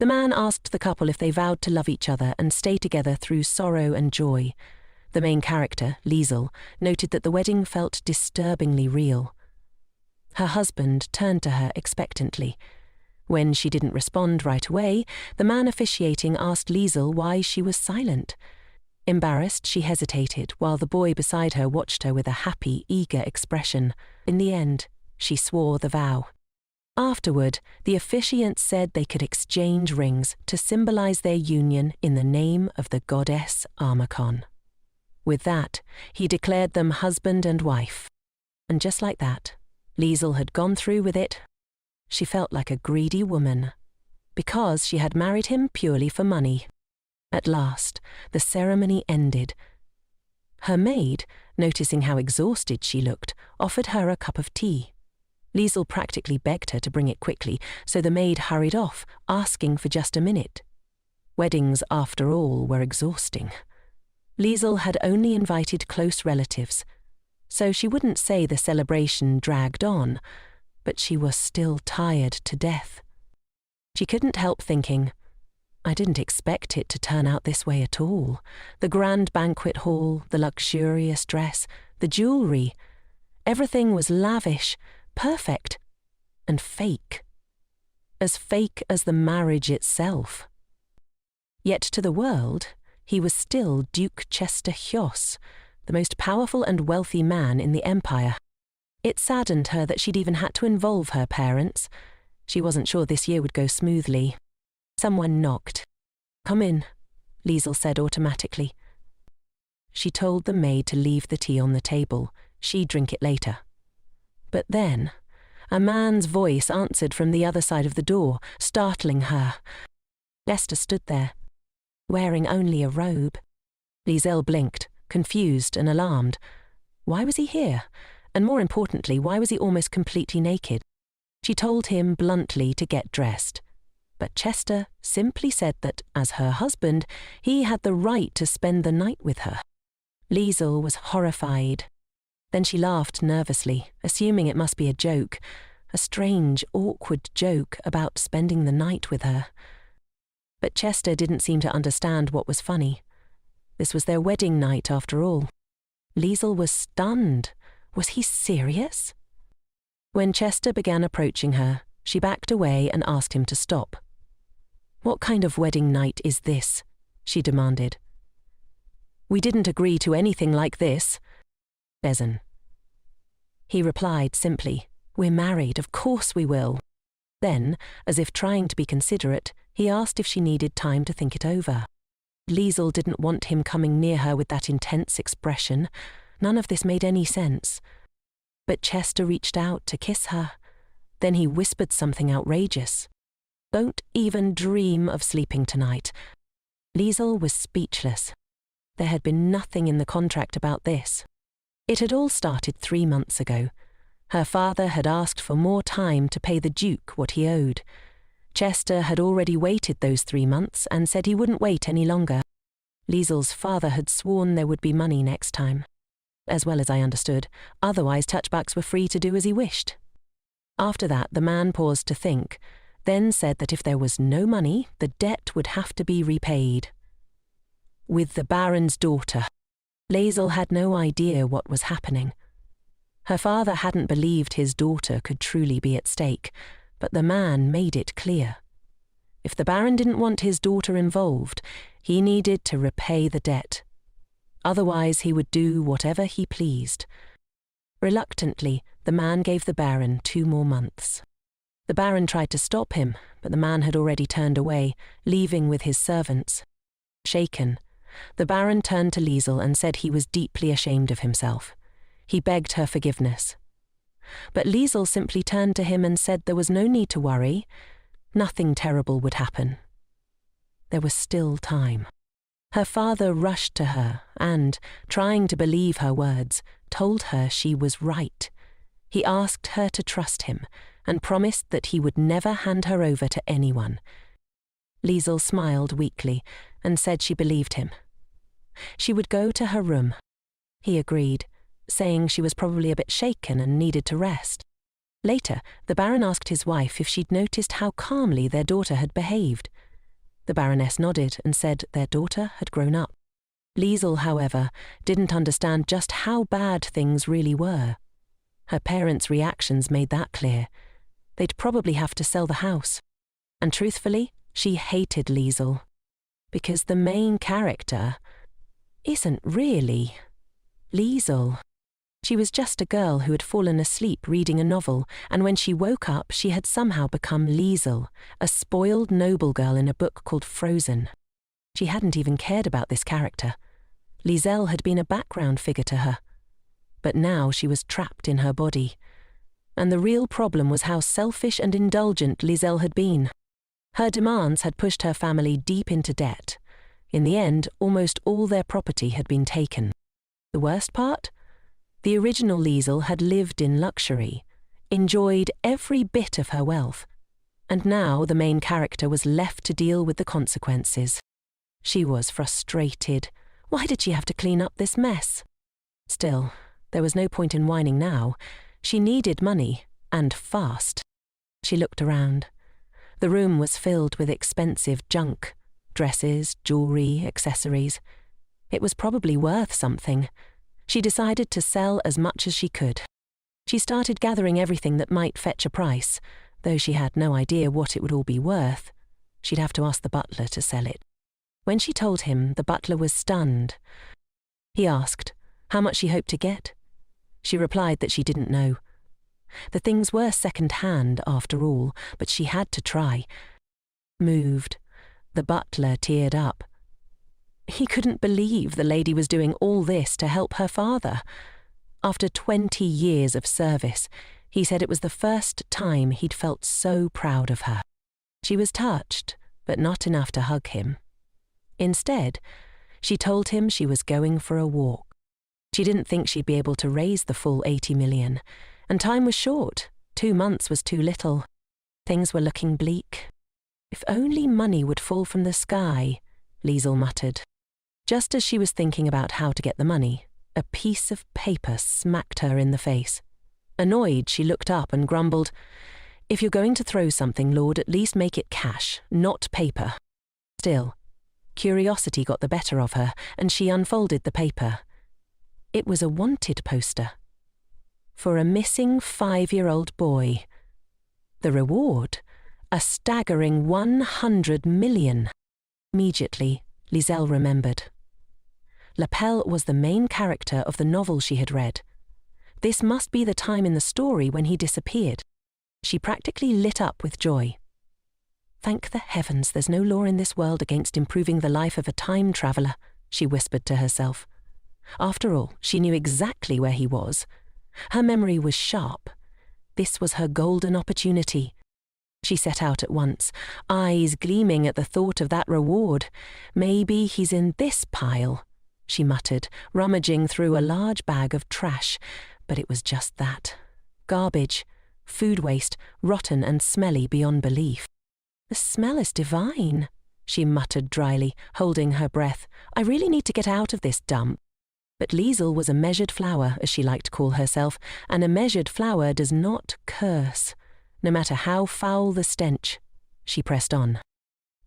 The man asked the couple if they vowed to love each other and stay together through sorrow and joy. The main character, Lizelle, noted that the wedding felt disturbingly real. Her husband turned to her expectantly. When she didn't respond right away, the man officiating asked Lizelle why she was silent. Embarrassed, she hesitated, while the boy beside her watched her with a happy, eager expression. In the end, she swore the vow. Afterward, the officiant said they could exchange rings to symbolize their union in the name of the goddess Armacon. With that, he declared them husband and wife. And just like that, Lizelle had gone through with it. She felt like a greedy woman, because she had married him purely for money. At last, the ceremony ended. Her maid, noticing how exhausted she looked, offered her a cup of tea. Lizelle practically begged her to bring it quickly, so the maid hurried off, asking for just a minute. Weddings, after all, were exhausting. Lizelle had only invited close relatives, so she wouldn't say the celebration dragged on, but she was still tired to death. She couldn't help thinking, I didn't expect it to turn out this way at all. The grand banquet hall, the luxurious dress, the jewelry. Everything was lavish, perfect, and fake. As fake as the marriage itself. Yet to the world, he was still Duke Chester Hyos, the most powerful and wealthy man in the empire. It saddened her that she'd even had to involve her parents. She wasn't sure this year would go smoothly. Someone knocked. "Come in," Lizelle said automatically. She told the maid to leave the tea on the table. She'd drink it later. But then, a man's voice answered from the other side of the door, startling her. Lester stood there, wearing only a robe. Lizelle blinked, confused and alarmed. Why was he here? And more importantly, why was he almost completely naked? She told him bluntly to get dressed. But Chester simply said that, as her husband, he had the right to spend the night with her. Lizelle was horrified. Then she laughed nervously, assuming it must be a joke, a strange, awkward joke about spending the night with her. But Chester didn't seem to understand what was funny. This was their wedding night, after all. Lizelle was stunned. Was he serious? When Chester began approaching her, she backed away and asked him to stop. "What kind of wedding night is this?" she demanded. "We didn't agree to anything like this." Bezin. He replied simply, "We're married, of course we will." Then, as if trying to be considerate, he asked if she needed time to think it over. Lizelle didn't want him coming near her with that intense expression. None of this made any sense. But Chester reached out to kiss her. Then he whispered something outrageous. "Don't even dream of sleeping tonight." Lizelle was speechless. There had been nothing in the contract about this. It had all started 3 months ago. Her father had asked for more time to pay the Duke what he owed. Chester had already waited those 3 months and said he wouldn't wait any longer. Lizelle's father had sworn there would be money next time. As well as I understood, otherwise Touchbacks were free to do as he wished. After that, the man paused to think, then said that if there was no money, the debt would have to be repaid. With the Baron's daughter. Lizelle had no idea what was happening. Her father hadn't believed his daughter could truly be at stake, but the man made it clear. If the Baron didn't want his daughter involved, he needed to repay the debt. Otherwise, he would do whatever he pleased. Reluctantly, the man gave the Baron 2 more months. The Baron tried to stop him, but the man had already turned away, leaving with his servants. Shaken, the Baron turned to Lizelle and said he was deeply ashamed of himself. He begged her forgiveness. But Lizelle simply turned to him and said there was no need to worry. Nothing terrible would happen. There was still time. Her father rushed to her and, trying to believe her words, told her she was right. He asked her to trust him and promised that he would never hand her over to anyone. Lizelle smiled weakly and said she believed him. She would go to her room. He agreed, saying she was probably a bit shaken and needed to rest. Later, the Baron asked his wife if she'd noticed how calmly their daughter had behaved. The Baroness nodded and said their daughter had grown up. Lizelle, however, didn't understand just how bad things really were. Her parents' reactions made that clear. They'd probably have to sell the house. And truthfully, she hated Lizelle. Because the main character isn't really Lizelle. She was just a girl who had fallen asleep reading a novel, and when she woke up, she had somehow become Lizelle, a spoiled noble girl in a book called Frozen. She hadn't even cared about this character. Lizelle had been a background figure to her. But now she was trapped in her body. And the real problem was how selfish and indulgent Lizelle had been. Her demands had pushed her family deep into debt. In the end, almost all their property had been taken. The worst part? The original Lizelle had lived in luxury, enjoyed every bit of her wealth, and now the main character was left to deal with the consequences. She was frustrated. Why did she have to clean up this mess? Still, there was no point in whining now. She needed money, and fast. She looked around. The room was filled with expensive junk, dresses, jewelry, accessories. It was probably worth something. She decided to sell as much as she could. She started gathering everything that might fetch a price, though she had no idea what it would all be worth. She'd have to ask the butler to sell it. When she told him, the butler was stunned. He asked how much she hoped to get. She replied that she didn't know. The things were second-hand, after all, but she had to try. Moved, the butler teared up. He couldn't believe the lady was doing all this to help her father. After 20 years of service, he said it was the first time he'd felt so proud of her. She was touched, but not enough to hug him. Instead, she told him she was going for a walk. She didn't think she'd be able to raise the full 80 million, and time was short. 2 months was too little. Things were looking bleak. If only money would fall from the sky, Lizelle muttered. Just as she was thinking about how to get the money, a piece of paper smacked her in the face. Annoyed, she looked up and grumbled, "If you're going to throw something, Lord, at least make it cash, not paper." Still, curiosity got the better of her, and she unfolded the paper. It was a wanted poster. For a missing 5-year-old boy. The reward? A staggering 100 million. Immediately, Lizelle remembered. L'Appel was the main character of the novel she had read. This must be the time in the story when he disappeared. She practically lit up with joy. Thank the heavens there's no law in this world against improving the life of a time traveller, she whispered to herself. After all, she knew exactly where he was. Her memory was sharp. This was her golden opportunity. She set out at once, eyes gleaming at the thought of that reward. Maybe he's in this pile, she muttered, rummaging through a large bag of trash. But it was just that. Garbage, food waste, rotten and smelly beyond belief. The smell is divine, she muttered dryly, holding her breath. I really need to get out of this dump. But Lizelle was a measured flower, as she liked to call herself, and a measured flower does not curse, no matter how foul the stench. She pressed on.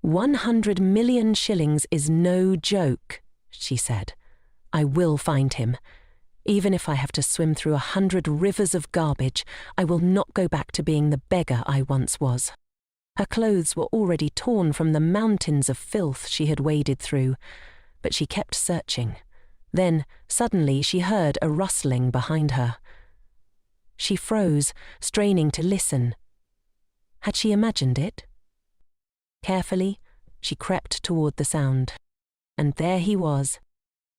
100 million shillings is no joke, she said. I will find him. Even if I have to swim through 100 rivers of garbage, I will not go back to being the beggar I once was. Her clothes were already torn from the mountains of filth she had waded through, but she kept searching. Then, suddenly, she heard a rustling behind her. She froze, straining to listen. Had she imagined it? Carefully, she crept toward the sound. And there he was,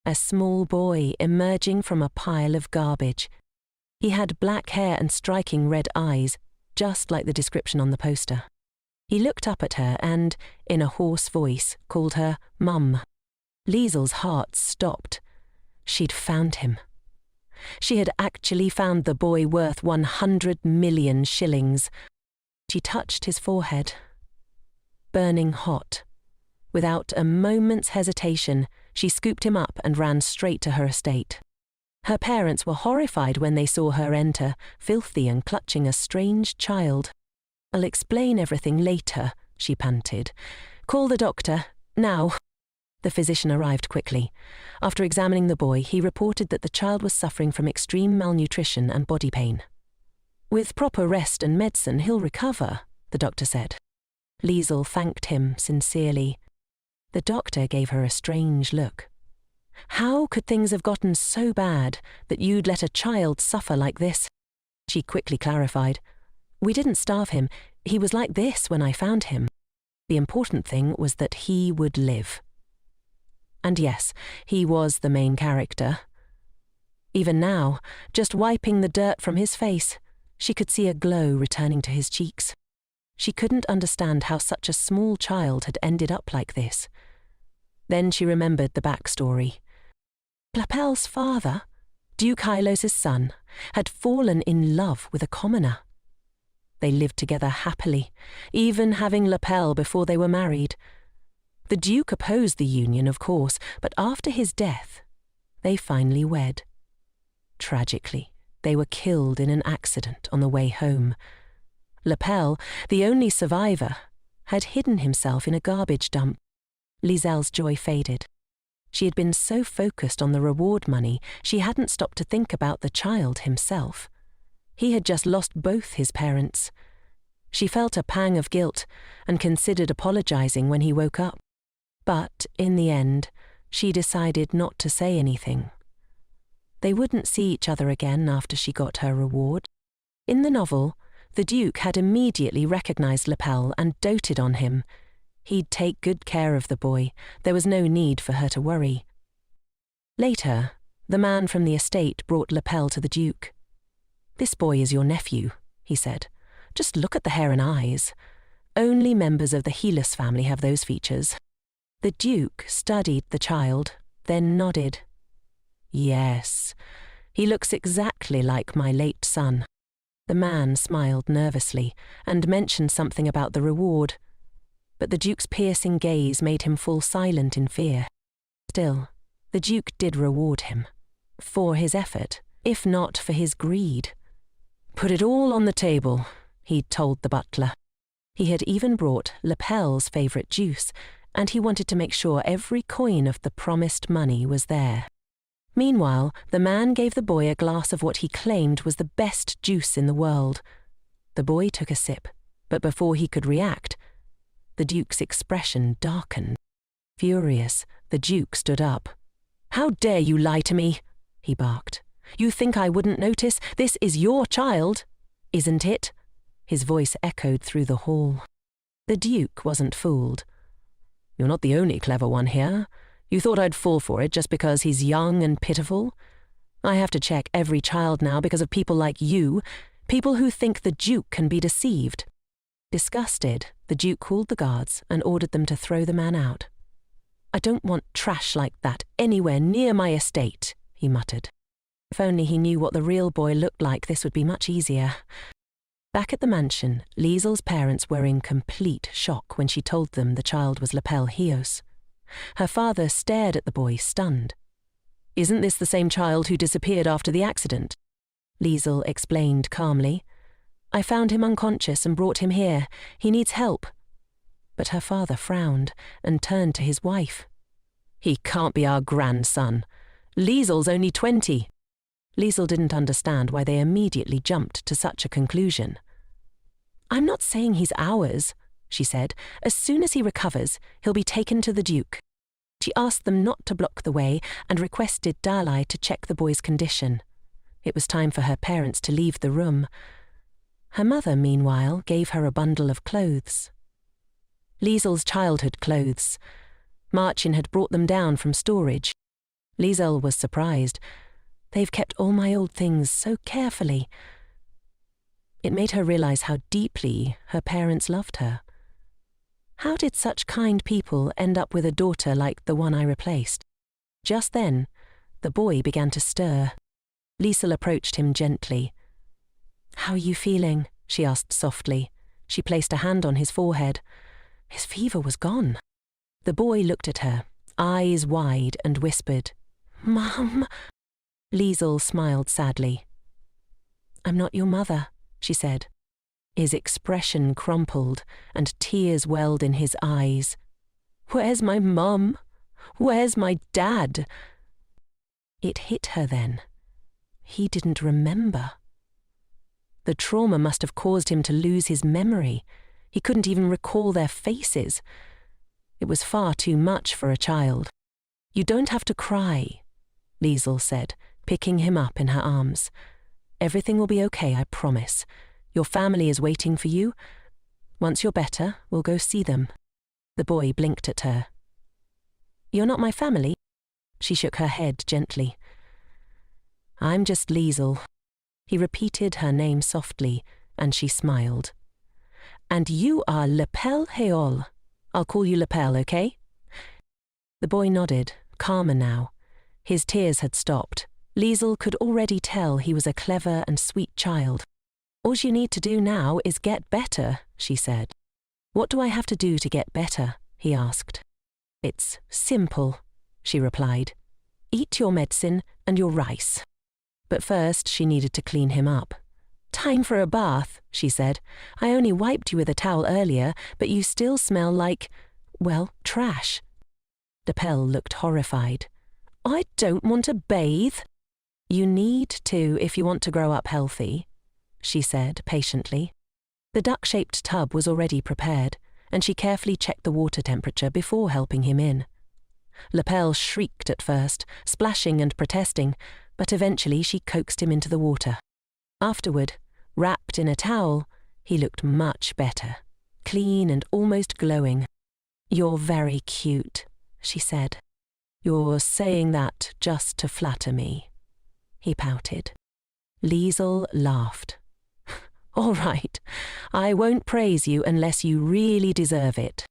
a small boy emerging from a pile of garbage. He had black hair and striking red eyes, just like the description on the poster. He looked up at her and, in a hoarse voice, called her Mum. Lizelle's heart stopped. She'd found him. She had actually found the boy worth 100 million shillings. She touched his forehead. Burning hot. Without a moment's hesitation, she scooped him up and ran straight to her estate. Her parents were horrified when they saw her enter, filthy and clutching a strange child. I'll explain everything later, she panted. Call the doctor, now." The physician arrived quickly. After examining the boy, he reported that the child was suffering from extreme malnutrition and body pain. "With proper rest and medicine, he'll recover," the doctor said. Lizelle thanked him sincerely. The doctor gave her a strange look. "How could things have gotten so bad that you'd let a child suffer like this?" She quickly clarified. "We didn't starve him. He was like this when I found him. The important thing was that he would live." And yes, he was the main character. Even now, just wiping the dirt from his face, she could see a glow returning to his cheeks. She couldn't understand how such a small child had ended up like this. Then she remembered the backstory. L'Appel's father, Duke Hylos's son, had fallen in love with a commoner. They lived together happily, even having L'Appel before they were married. The Duke opposed the union, of course, but after his death, they finally wed. Tragically, they were killed in an accident on the way home. L'Appel, the only survivor, had hidden himself in a garbage dump. Lizelle's joy faded. She had been so focused on the reward money, she hadn't stopped to think about the child himself. He had just lost both his parents. She felt a pang of guilt and considered apologizing when he woke up. But, in the end, she decided not to say anything. They wouldn't see each other again after she got her reward. In the novel, the Duke had immediately recognized L'Appel and doted on him. He'd take good care of the boy. There was no need for her to worry. Later, the man from the estate brought L'Appel to the Duke. "This boy is your nephew," he said. "Just look at the hair and eyes. Only members of the Hyllos family have those features." The Duke studied the child, then nodded. "Yes, he looks exactly like my late son." The man smiled nervously and mentioned something about the reward, but the Duke's piercing gaze made him fall silent in fear. Still, the Duke did reward him. For his effort, if not for his greed. "Put it all on the table," he'd told the butler. He had even brought L'Appel's favourite juice, and he wanted to make sure every coin of the promised money was there. Meanwhile, the man gave the boy a glass of what he claimed was the best juice in the world. The boy took a sip, but before he could react, the Duke's expression darkened. Furious, the Duke stood up. "How dare you lie to me?" he barked. "You think I wouldn't notice? This is your child, isn't it?" His voice echoed through the hall. The Duke wasn't fooled. "You're not the only clever one here. You thought I'd fall for it just because he's young and pitiful? I have to check every child now because of people like you, people who think the Duke can be deceived." Disgusted, the Duke called the guards and ordered them to throw the man out. "I don't want trash like that anywhere near my estate," he muttered. If only he knew what the real boy looked like, this would be much easier. Back at the mansion, Lizelle's parents were in complete shock when she told them the child was L'Appel Hyllos. Her father stared at the boy, stunned. "Isn't this the same child who disappeared after the accident?" Lizelle explained calmly. "I found him unconscious and brought him here. He needs help." But her father frowned and turned to his wife. "He can't be our grandson. Lizelle's only 20. Lizelle didn't understand why they immediately jumped to such a conclusion. "I'm not saying he's ours," she said. "As soon as he recovers, he'll be taken to the Duke." She asked them not to block the way and requested Dalai to check the boy's condition. It was time for her parents to leave the room. Her mother, meanwhile, gave her a bundle of clothes. Lizelle's childhood clothes. Marcin had brought them down from storage. Lizelle was surprised. "They've kept all my old things so carefully." It made her realize how deeply her parents loved her. How did such kind people end up with a daughter like the one I replaced? Just then, the boy began to stir. Lizelle approached him gently. "How are you feeling?" she asked softly. She placed a hand on his forehead. His fever was gone. The boy looked at her, eyes wide, and whispered, "Mum." Lizelle smiled sadly. "I'm not your mother," she said. His expression crumpled, and tears welled in his eyes. Where's my mum? Where's my dad? It hit her then. He didn't remember. The trauma must have caused him to lose his memory. He couldn't even recall their faces. It was far too much for a child. You don't have to cry, Lizelle said, picking him up in her arms. Everything will be okay, I promise. Your family is waiting for you. Once you're better, we'll go see them. The boy blinked at her. You're not my family? She shook her head gently. I'm just Lizelle. He repeated her name softly, and she smiled. And you are Elle. I'll call you Elle, okay? The boy nodded, calmer now. His tears had stopped. Lizelle could already tell he was a clever and sweet child. All you need to do now is get better, she said. What do I have to do to get better? He asked. It's simple, she replied. Eat your medicine and your rice. But first she needed to clean him up. Time for a bath, she said. I only wiped you with a towel earlier, but you still smell like, well, trash. Elle looked horrified. I don't want to bathe. You need to if you want to grow up healthy, she said patiently. The duck-shaped tub was already prepared, and she carefully checked the water temperature before helping him in. Elle shrieked at first, splashing and protesting, but eventually she coaxed him into the water. Afterward, wrapped in a towel, he looked much better, clean and almost glowing. You're very cute, she said. You're saying that just to flatter me, he pouted. Lizelle laughed. All right, I won't praise you unless you really deserve it.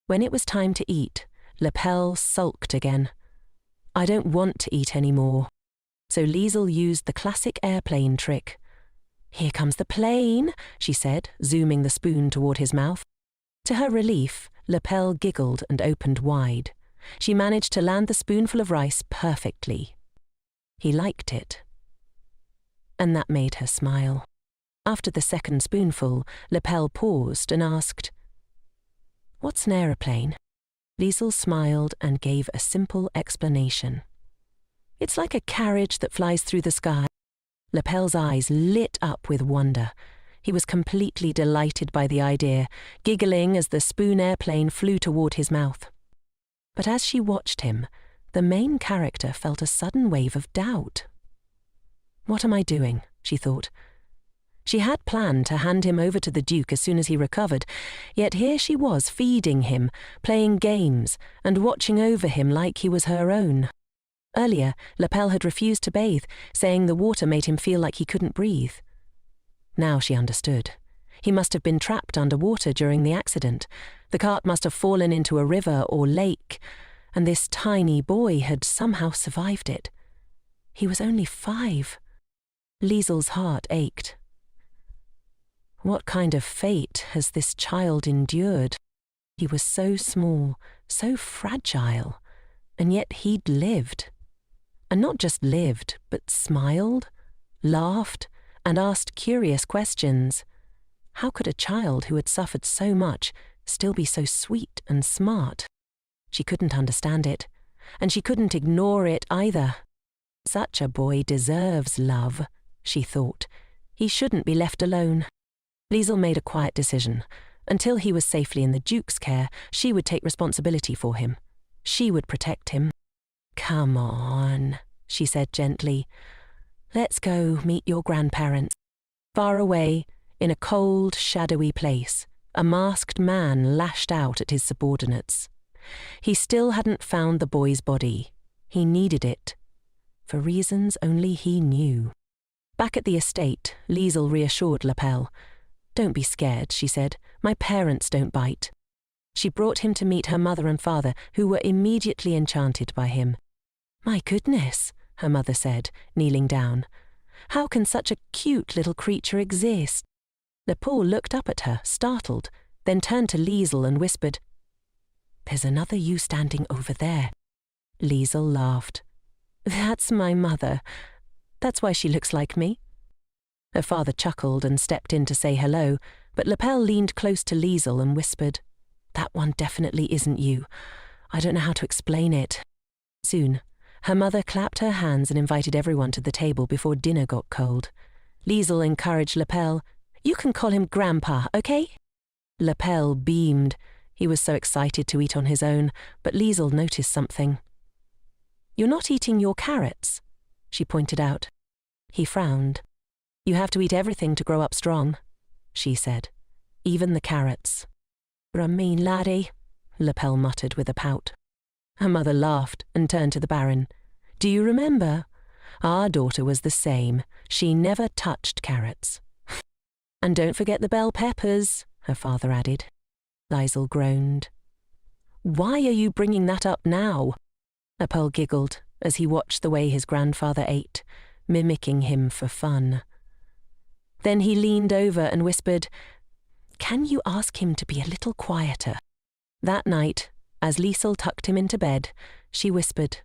When it was time to eat, Elle sulked again. I don't want to eat any more. So Lizelle used the classic airplane trick. Here comes the plane, she said, zooming the spoon toward his mouth. To her relief, Elle giggled and opened wide. She managed to land the spoonful of rice perfectly. He liked it. And that made her smile. After the second spoonful, Elle paused and asked, What's an aeroplane? Lizelle smiled and gave a simple explanation. It's like a carriage that flies through the sky. Lapel's eyes lit up with wonder. He was completely delighted by the idea, giggling as the spoon airplane flew toward his mouth. But as she watched him, the main character felt a sudden wave of doubt. What am I doing? She thought. She had planned to hand him over to the Duke as soon as he recovered, yet here she was feeding him, playing games, and watching over him like he was her own. Earlier, Elle had refused to bathe, saying the water made him feel like he couldn't breathe. Now she understood. He must have been trapped underwater during the accident. The cart must have fallen into a river or lake, and this tiny boy had somehow survived it. He was only 5. Lizelle's heart ached. What kind of fate has this child endured? He was so small, so fragile, and yet he'd lived. And not just lived, but smiled, laughed, and asked curious questions. How could a child who had suffered so much still be so sweet and smart? She couldn't understand it, and she couldn't ignore it either. Such a boy deserves love, she thought. He shouldn't be left alone. Lizelle made a quiet decision. Until he was safely in the Duke's care, she would take responsibility for him. She would protect him. Come on, she said gently. Let's go meet your grandparents. Far away, in a cold, shadowy place, a masked man lashed out at his subordinates. He still hadn't found the boy's body. He needed it, for reasons only he knew. Back at the estate, Lizelle reassured Elle. Don't be scared, she said. My parents don't bite. She brought him to meet her mother and father, who were immediately enchanted by him. My goodness, her mother said, kneeling down. How can such a cute little creature exist? Paul looked up at her, startled, then turned to Lizelle and whispered, There's another you standing over there. Lizelle laughed. That's my mother. That's why she looks like me. Her father chuckled and stepped in to say hello, but Elle leaned close to Lizelle and whispered, That one definitely isn't you. I don't know how to explain it. Soon, her mother clapped her hands and invited everyone to the table before dinner got cold. Lizelle encouraged Lapel. You can call him Grandpa, okay? Lapel beamed. He was so excited to eat on his own, but Lizelle noticed something. You're not eating your carrots, she pointed out. He frowned. You have to eat everything to grow up strong, she said. Even the carrots. You're a mean laddie, Lapel muttered with a pout. Her mother laughed and turned to the Baron. Do you remember? Our daughter was the same. She never touched carrots. And don't forget the bell peppers, her father added. Lizelle groaned. Why are you bringing that up now? Lapel giggled as he watched the way his grandfather ate, mimicking him for fun. Then he leaned over and whispered, Can you ask him to be a little quieter? That night, as Lizelle tucked him into bed, she whispered,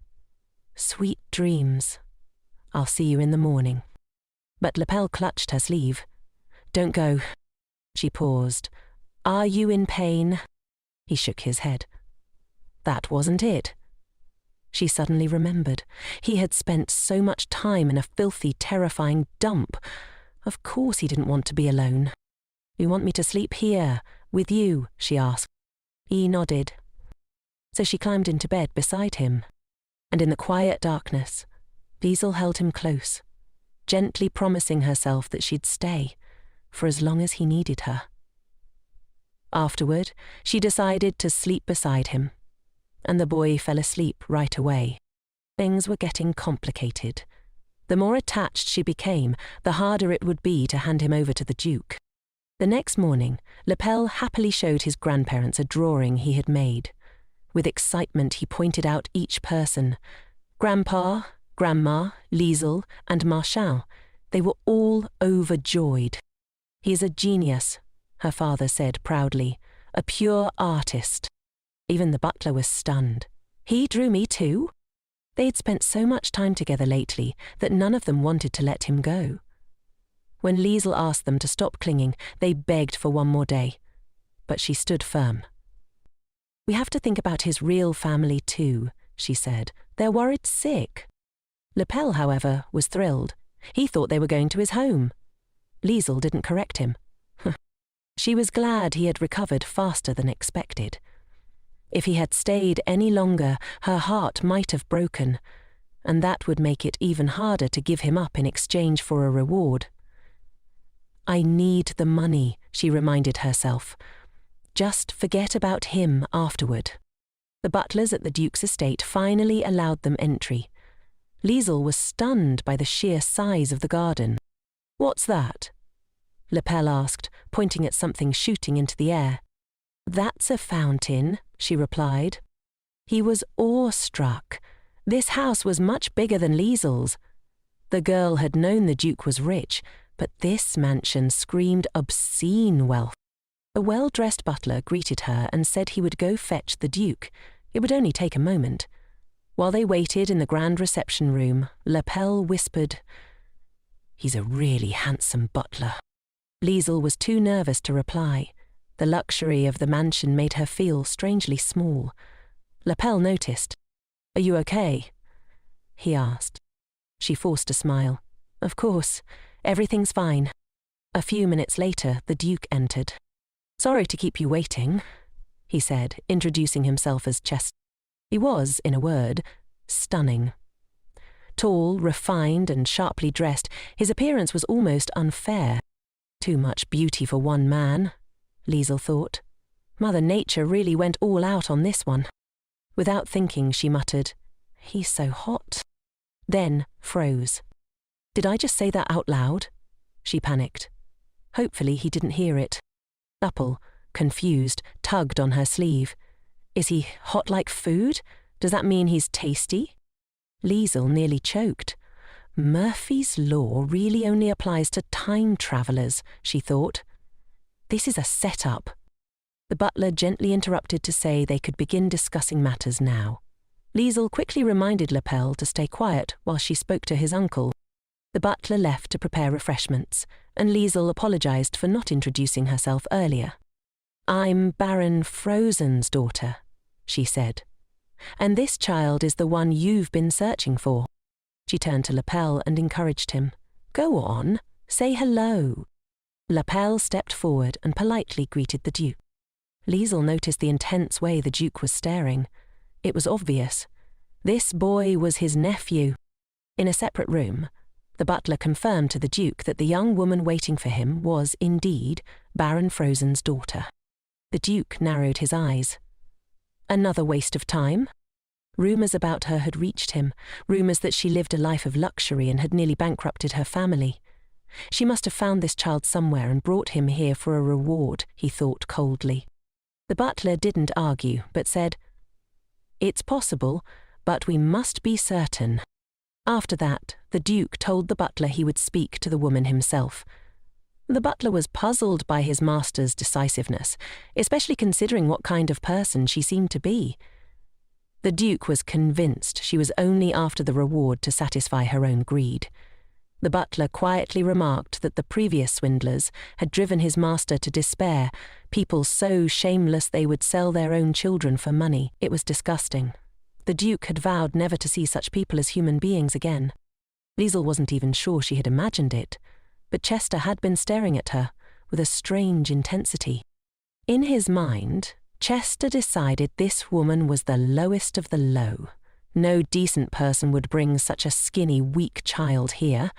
Sweet dreams. I'll see you in the morning. But Lapel clutched her sleeve. Don't go. She paused. Are you in pain? He shook his head. That wasn't it. She suddenly remembered. He had spent so much time in a filthy, terrifying dump. Of course he didn't want to be alone. You want me to sleep here, with you? She asked. He nodded. So she climbed into bed beside him. And in the quiet darkness, Lizelle held him close, gently promising herself that she'd stay for as long as he needed her. Afterward, she decided to sleep beside him, and the boy fell asleep right away. Things were getting complicated. The more attached she became, the harder it would be to hand him over to the Duke. The next morning, Lapel happily showed his grandparents a drawing he had made. With excitement, he pointed out each person. Grandpa, Grandma, Lizelle, and Marchand. They were all overjoyed. He is a genius, her father said proudly. A pure artist. Even the butler was stunned. He drew me too? They had spent so much time together lately that none of them wanted to let him go. When Lizelle asked them to stop clinging, they begged for one more day. But she stood firm. We have to think about his real family too, she said. They're worried sick. Lapel, however, was thrilled. He thought they were going to his home. Lizelle didn't correct him. She was glad he had recovered faster than expected. If he had stayed any longer, her heart might have broken, and that would make it even harder to give him up in exchange for a reward. I need the money, she reminded herself. Just forget about him afterward. The butlers at the Duke's estate finally allowed them entry. Lizelle was stunned by the sheer size of the garden. What's that? Lapel asked, pointing at something shooting into the air. That's a fountain, she replied. He was awestruck. This house was much bigger than Lizelle's. The girl had known the Duke was rich, but this mansion screamed obscene wealth. A well-dressed butler greeted her and said he would go fetch the Duke. It would only take a moment. While they waited in the grand reception room, Lapel whispered, He's a really handsome butler. Lizelle was too nervous to reply. The luxury of the mansion made her feel strangely small. Lapel noticed. Are you okay? He asked. She forced a smile. Of course, everything's fine. A few minutes later, the Duke entered. Sorry to keep you waiting, he said, introducing himself as Chester. He was, in a word, stunning. Tall, refined, and sharply dressed, his appearance was almost unfair. Too much beauty for one man, Lizelle thought. Mother Nature really went all out on this one. Without thinking, she muttered, He's so hot. Then froze. Did I just say that out loud? She panicked. Hopefully he didn't hear it. Apple, confused, tugged on her sleeve. Is he hot like food? Does that mean he's tasty? Lizelle nearly choked. Murphy's Law really only applies to time travellers, she thought. This is a setup. The butler gently interrupted to say they could begin discussing matters now. Lizelle quickly reminded Lapel to stay quiet while she spoke to his uncle. The butler left to prepare refreshments, and Lizelle apologised for not introducing herself earlier. I'm Baron Frozen's daughter, she said. and this child is the one you've been searching for." She turned to Lapel and encouraged him. "Go on, say hello." Lapel stepped forward and politely greeted the Duke. Lizelle noticed the intense way the Duke was staring. It was obvious. This boy was his nephew. In a separate room, the butler confirmed to the Duke that the young woman waiting for him was, indeed, Baron Frozen's daughter. The Duke narrowed his eyes. Another waste of time? Rumours about her had reached him, rumours that she lived a life of luxury and had nearly bankrupted her family. She must have found this child somewhere and brought him here for a reward, he thought coldly. The butler didn't argue, but said, "It's possible, but we must be certain." After that, the Duke told the butler he would speak to the woman himself. The butler was puzzled by his master's decisiveness, especially considering what kind of person she seemed to be. The Duke was convinced she was only after the reward to satisfy her own greed. The butler quietly remarked that the previous swindlers had driven his master to despair, people so shameless they would sell their own children for money. It was disgusting. The Duke had vowed never to see such people as human beings again. Lizelle wasn't even sure she had imagined it, but Chester had been staring at her with a strange intensity. In his mind, Chester decided this woman was the lowest of the low. No decent person would bring such a skinny, weak child here.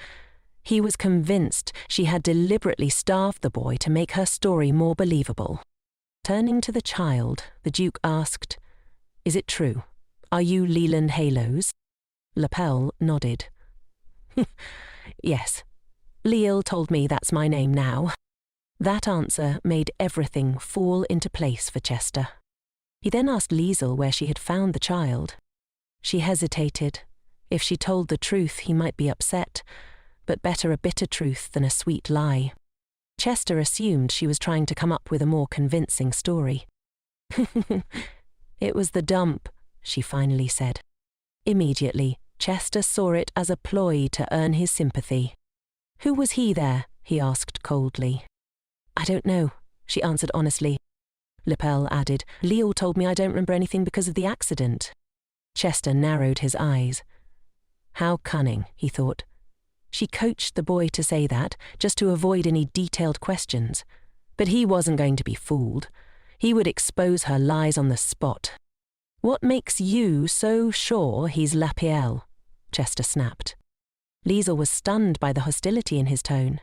He was convinced she had deliberately starved the boy to make her story more believable. Turning to the child, the Duke asked, "Is it true? Are you Leland Halos?" Lapel nodded. "Yes. Lizelle told me that's my name now." That answer made everything fall into place for Chester. He then asked Lizelle where she had found the child. She hesitated. If she told the truth, he might be upset, but better a bitter truth than a sweet lie. Chester assumed she was trying to come up with a more convincing story. "It was the dump," she finally said. Immediately, Chester saw it as a ploy to earn his sympathy. "Who was he there?" he asked coldly. "I don't know," she answered honestly. Lapel added, "Lizelle told me I don't remember anything because of the accident." Chester narrowed his eyes. How cunning, he thought. She coached the boy to say that, just to avoid any detailed questions. But he wasn't going to be fooled. He would expose her lies on the spot. "What makes you so sure he's Lapierre?" Chester snapped. Lizelle was stunned by the hostility in his tone.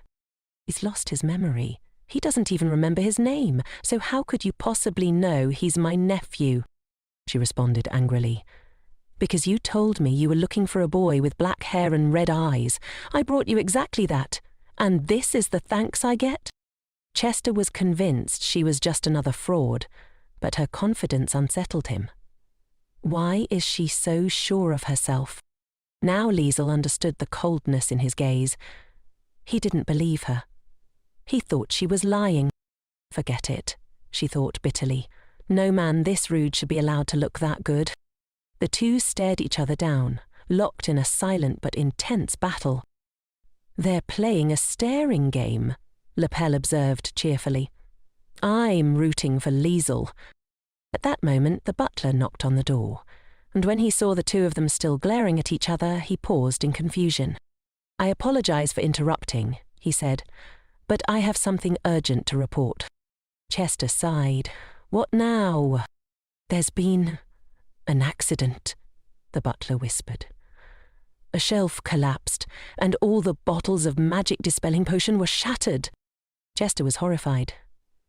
"He's lost his memory. He doesn't even remember his name, so how could you possibly know he's my nephew?" she responded angrily. "Because you told me you were looking for a boy with black hair and red eyes. I brought you exactly that. And this is the thanks I get?" Chester was convinced she was just another fraud, but her confidence unsettled him. Why is she so sure of herself? Now Lizelle understood the coldness in his gaze. He didn't believe her. He thought she was lying. Forget it, she thought bitterly. No man this rude should be allowed to look that good. The two stared each other down, locked in a silent but intense battle. "They're playing a staring game," Lapel observed cheerfully. "I'm rooting for Lizelle." At that moment, the butler knocked on the door, and when he saw the two of them still glaring at each other, he paused in confusion. "I apologize for interrupting," he said, "but I have something urgent to report." Chester sighed. "What now?" "There's been an accident," the butler whispered. "A shelf collapsed, and all the bottles of magic dispelling potion were shattered." Chester was horrified.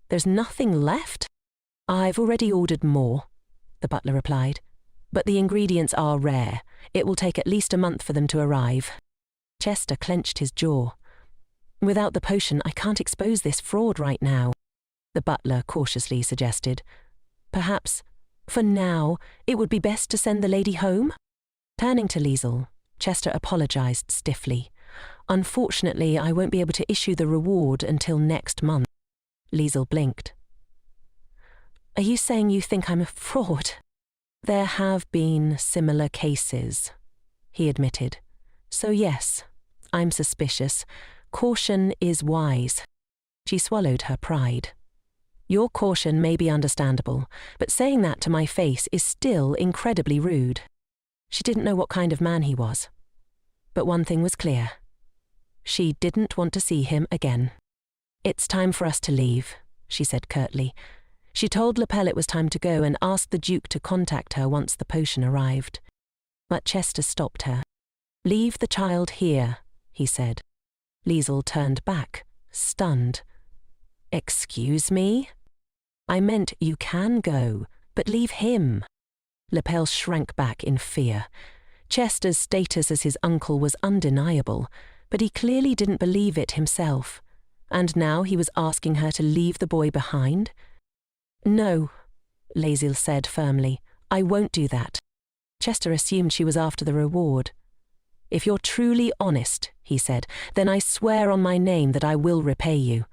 "There's nothing left?" "I've already ordered more," the butler replied. "But the ingredients are rare. It will take at least a month for them to arrive." Chester clenched his jaw. "Without the potion, I can't expose this fraud right now," the butler cautiously suggested. "Perhaps, for now, it would be best to send the lady home?" Turning to Lizelle, Chester apologized stiffly. "Unfortunately, I won't be able to issue the reward until next month." Lizelle blinked. "Are you saying you think I'm a fraud?" "There have been similar cases," he admitted. "So yes, I'm suspicious. Caution is wise." She swallowed her pride. Your caution may be understandable, but saying that to my face is still incredibly rude. She didn't know what kind of man he was. But one thing was clear. She didn't want to see him again. It's time for us to leave, she said curtly. She told L'Appelle it was time to go and asked the Duke to contact her once the potion arrived. But Chester stopped her. Leave the child here, he said. Lizelle turned back, stunned. Excuse me? I meant you can go, but leave him. L'Appelle shrank back in fear. Chester's status as his uncle was undeniable, but he clearly didn't believe it himself. And now he was asking her to leave the boy behind? No, Lizelle said firmly. I won't do that. Chester assumed she was after the reward. If you're truly honest, he said, then I swear on my name that I will repay you.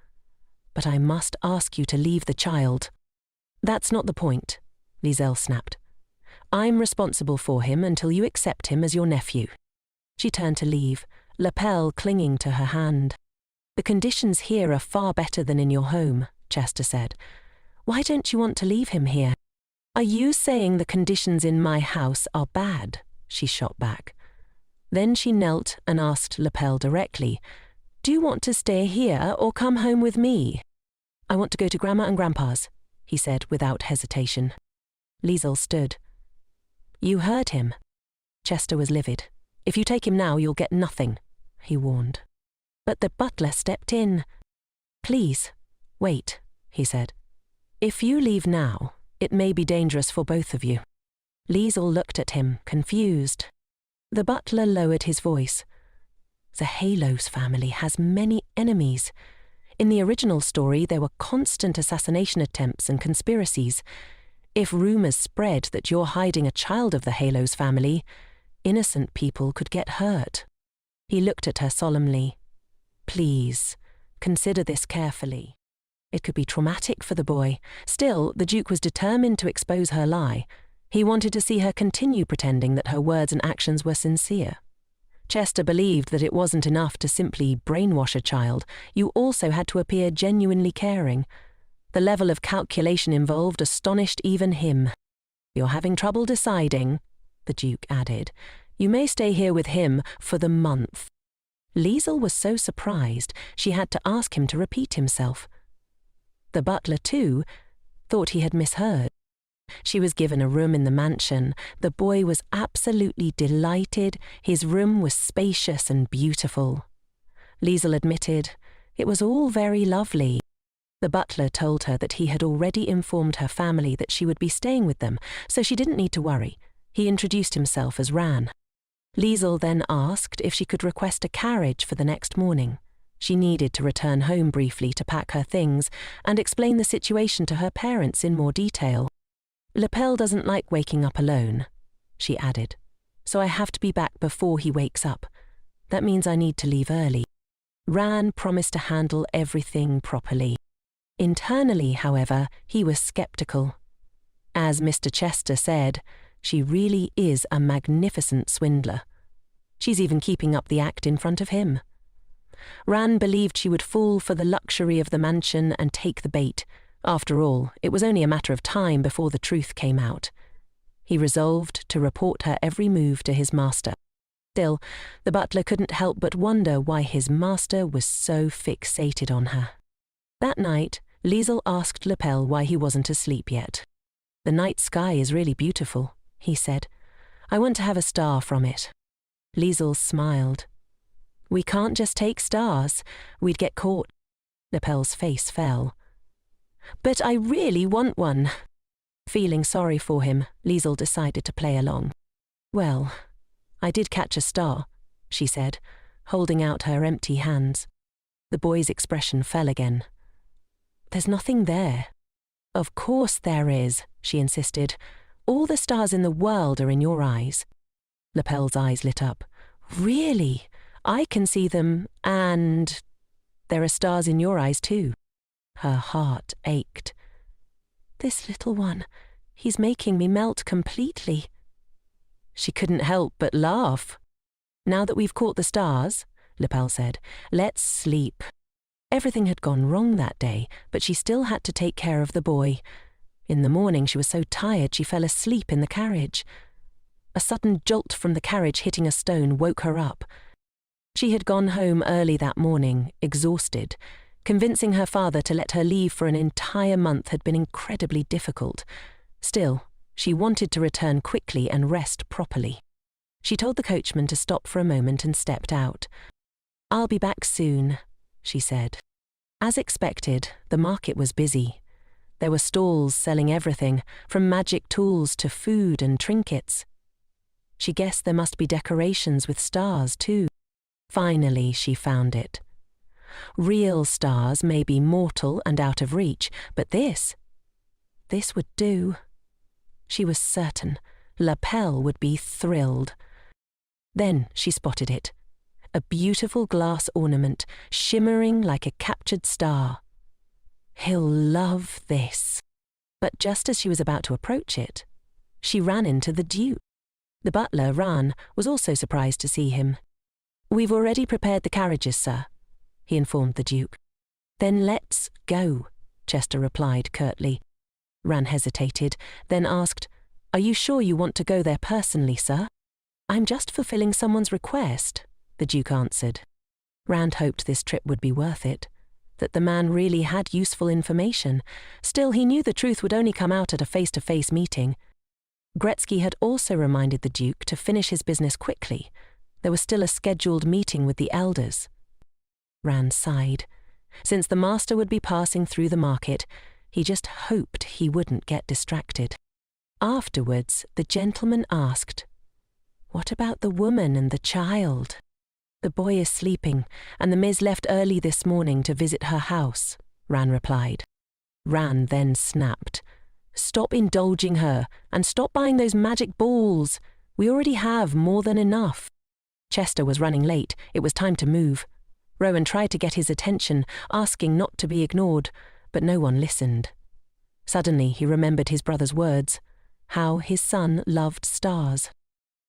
But I must ask you to leave the child. That's not the point, Lizelle snapped. I'm responsible for him until you accept him as your nephew. She turned to leave, L'Appelle clinging to her hand. The conditions here are far better than in your home, Chester said. Why don't you want to leave him here? Are you saying the conditions in my house are bad? She shot back. Then she knelt and asked L'Appelle directly, Do you want to stay here or come home with me? I want to go to Grandma and Grandpa's, he said without hesitation. Lizelle stood. You heard him. Chester was livid. If you take him now, you'll get nothing, he warned. But the butler stepped in. Please, wait, he said. If you leave now, it may be dangerous for both of you. Lizelle looked at him, confused. The butler lowered his voice. The Halos family has many enemies. In the original story, there were constant assassination attempts and conspiracies. If rumors spread that you're hiding a child of the Halos family, innocent people could get hurt. He looked at her solemnly. Please, consider this carefully. It could be traumatic for the boy. Still, the Duke was determined to expose her lie. He wanted to see her continue pretending that her words and actions were sincere. Chester believed that it wasn't enough to simply brainwash a child. You also had to appear genuinely caring. The level of calculation involved astonished even him. You're having trouble deciding, the Duke added. You may stay here with him for the month. Lizelle was so surprised she had to ask him to repeat himself. The butler, too, thought he had misheard. She was given a room in the mansion. The boy was absolutely delighted. His room was spacious and beautiful. Lizelle admitted, it was all very lovely. The butler told her that he had already informed her family that she would be staying with them, so she didn't need to worry. He introduced himself as Ran. Lizelle then asked if she could request a carriage for the next morning. She needed to return home briefly to pack her things and explain the situation to her parents in more detail. L'Appelle doesn't like waking up alone, she added, so I have to be back before he wakes up. That means I need to leave early. Ran promised to handle everything properly. Internally, however, he was skeptical. As Mr. Chester said, she really is a magnificent swindler. She's even keeping up the act in front of him. Ran believed she would fall for the luxury of the mansion and take the bait. After all, it was only a matter of time before the truth came out. He resolved to report her every move to his master. Still, the butler couldn't help but wonder why his master was so fixated on her. That night, Lizelle asked L'Appelle why he wasn't asleep yet. The night sky is really beautiful, he said. I want to have a star from it. Lizelle smiled. We can't just take stars. We'd get caught. L'Appelle's face fell. But I really want one. Feeling sorry for him, Lizelle decided to play along. Well, I did catch a star, she said, holding out her empty hands. The boy's expression fell again. There's nothing there. Of course there is, she insisted. All the stars in the world are in your eyes. L'Appelle's eyes lit up. Really? I can see them, and there are stars in your eyes too. Her heart ached. This little one, he's making me melt completely. She couldn't help but laugh. Now that we've caught the stars, L'Appelle said, let's sleep. Everything had gone wrong that day, but she still had to take care of the boy. In the morning she was so tired she fell asleep in the carriage. A sudden jolt from the carriage hitting a stone woke her up. She had gone home early that morning, exhausted. Convincing her father to let her leave for an entire month had been incredibly difficult. Still, she wanted to return quickly and rest properly. She told the coachman to stop for a moment and stepped out. "I'll be back soon," she said. As expected, the market was busy. There were stalls selling everything, from magic tools to food and trinkets. She guessed there must be decorations with stars too. Finally, she found it. Real stars may be mortal and out of reach, but this would do. She was certain L'Elle would be thrilled. Then she spotted it. A beautiful glass ornament, shimmering like a captured star. He'll love this. But just as she was about to approach it, she ran into the Duke. The butler, Ran, was also surprised to see him. "We've already prepared the carriages, sir," he informed the Duke. "Then let's go," Chester replied curtly. Ran hesitated, then asked, "Are you sure you want to go there personally, sir?" "I'm just fulfilling someone's request," the Duke answered. Rand hoped this trip would be worth it, that the man really had useful information. Still, he knew the truth would only come out at a face-to-face meeting. Gretzky had also reminded the Duke to finish his business quickly. There was still a scheduled meeting with the elders. Rand sighed. Since the master would be passing through the market, he just hoped he wouldn't get distracted. Afterwards, the gentleman asked, "What about the woman and the child?" "The boy is sleeping, and the Ms. left early this morning to visit her house," Ran replied. Ran then snapped. "Stop indulging her, and stop buying those magic balls. We already have more than enough." Chester was running late. It was time to move. Rowan tried to get his attention, asking not to be ignored, but no one listened. Suddenly he remembered his brother's words, how his son loved stars.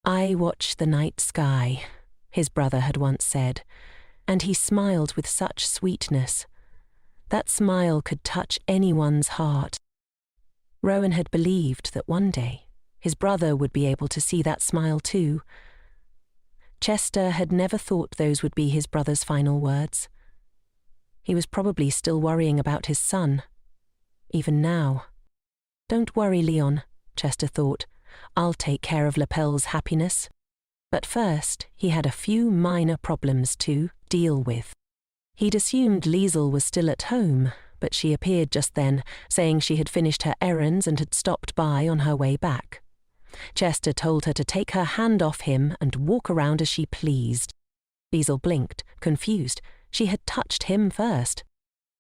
"I watch the night sky," his brother had once said, and he smiled with such sweetness. That smile could touch anyone's heart. Rowan had believed that one day his brother would be able to see that smile too. Chester had never thought those would be his brother's final words. He was probably still worrying about his son, even now. "Don't worry, Leon," Chester thought. "I'll take care of L'Elle's happiness." But first, he had a few minor problems to deal with. He'd assumed Lizelle was still at home, but she appeared just then, saying she had finished her errands and had stopped by on her way back. Chester told her to take her hand off him and walk around as she pleased. Lizelle blinked, confused. She had touched him first.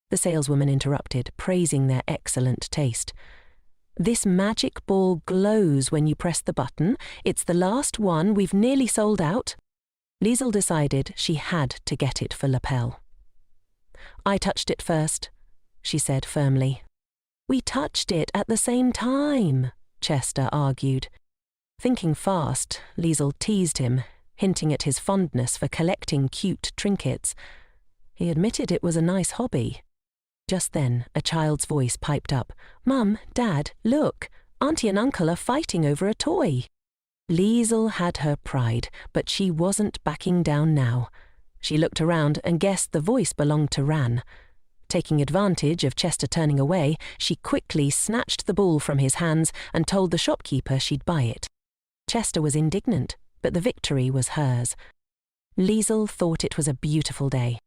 The saleswoman interrupted, praising their excellent taste. "This magic ball glows when you press the button. It's the last one. We've nearly sold out." Lizelle decided she had to get it for L'Elle. "I touched it first," she said firmly. "We touched it at the same time," Chester argued. Thinking fast, Lizelle teased him, hinting at his fondness for collecting cute trinkets. He admitted it was a nice hobby. Just then, a child's voice piped up. "Mum, Dad, look! Auntie and Uncle are fighting over a toy." Lizelle had her pride, but she wasn't backing down now. She looked around and guessed the voice belonged to Ran. Taking advantage of Chester turning away, she quickly snatched the ball from his hands and told the shopkeeper she'd buy it. Chester was indignant, but the victory was hers. Lizelle thought it was a beautiful day.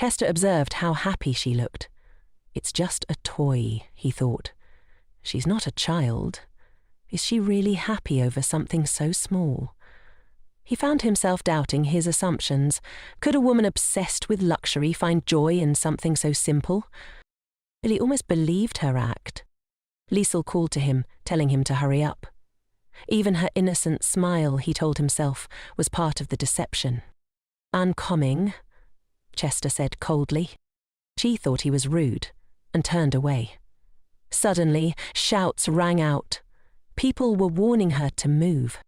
Chester observed how happy she looked. It's just a toy, he thought. She's not a child. Is she really happy over something so small? He found himself doubting his assumptions. Could a woman obsessed with luxury find joy in something so simple? But he almost believed her act. Lizelle called to him, telling him to hurry up. Even her innocent smile, he told himself, was part of the deception. "I'm coming," Chester said coldly. She thought he was rude and turned away. Suddenly, shouts rang out. People were warning her to move.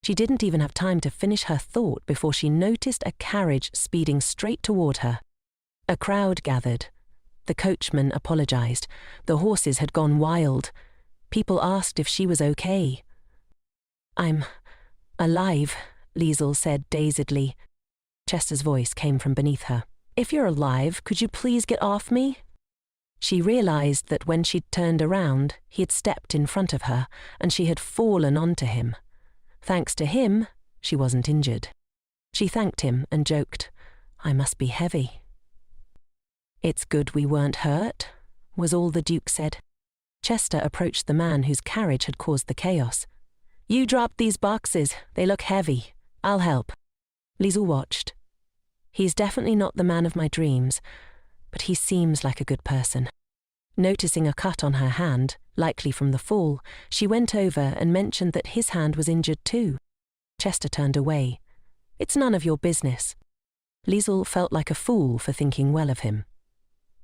She didn't even have time to finish her thought before she noticed a carriage speeding straight toward her. A crowd gathered. The coachman apologized. The horses had gone wild. People asked if she was okay. "I'm alive," Lizelle said dazedly. Chester's voice came from beneath her. "If you're alive, could you please get off me?" She realized that when she'd turned around, he had stepped in front of her, and she had fallen onto him. Thanks to him, she wasn't injured. She thanked him and joked, "I must be heavy." "It's good we weren't hurt," was all the Duke said. Chester approached the man whose carriage had caused the chaos. "You dropped these boxes. They look heavy. I'll help." Lizelle watched. "He's definitely not the man of my dreams, but he seems like a good person." Noticing a cut on her hand, likely from the fall, she went over and mentioned that his hand was injured too. Chester turned away. "It's none of your business." Lizelle felt like a fool for thinking well of him.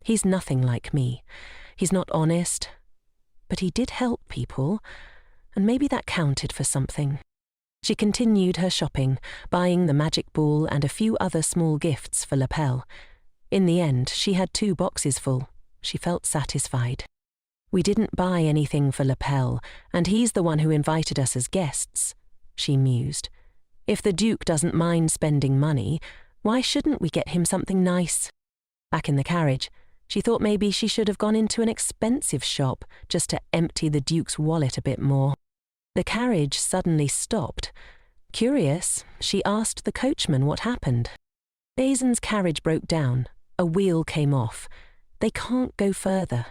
"He's nothing like me. He's not honest. But he did help people, and maybe that counted for something." She continued her shopping, buying the magic ball and a few other small gifts for Elle. In the end, she had 2 boxes full. She felt satisfied. "We didn't buy anything for Elle, and he's the one who invited us as guests," she mused. "If the Duke doesn't mind spending money, why shouldn't we get him something nice?" Back in the carriage, she thought maybe she should have gone into an expensive shop just to empty the Duke's wallet a bit more. The carriage suddenly stopped. Curious, she asked the coachman what happened. "Basin's carriage broke down. A wheel came off. They can't go further."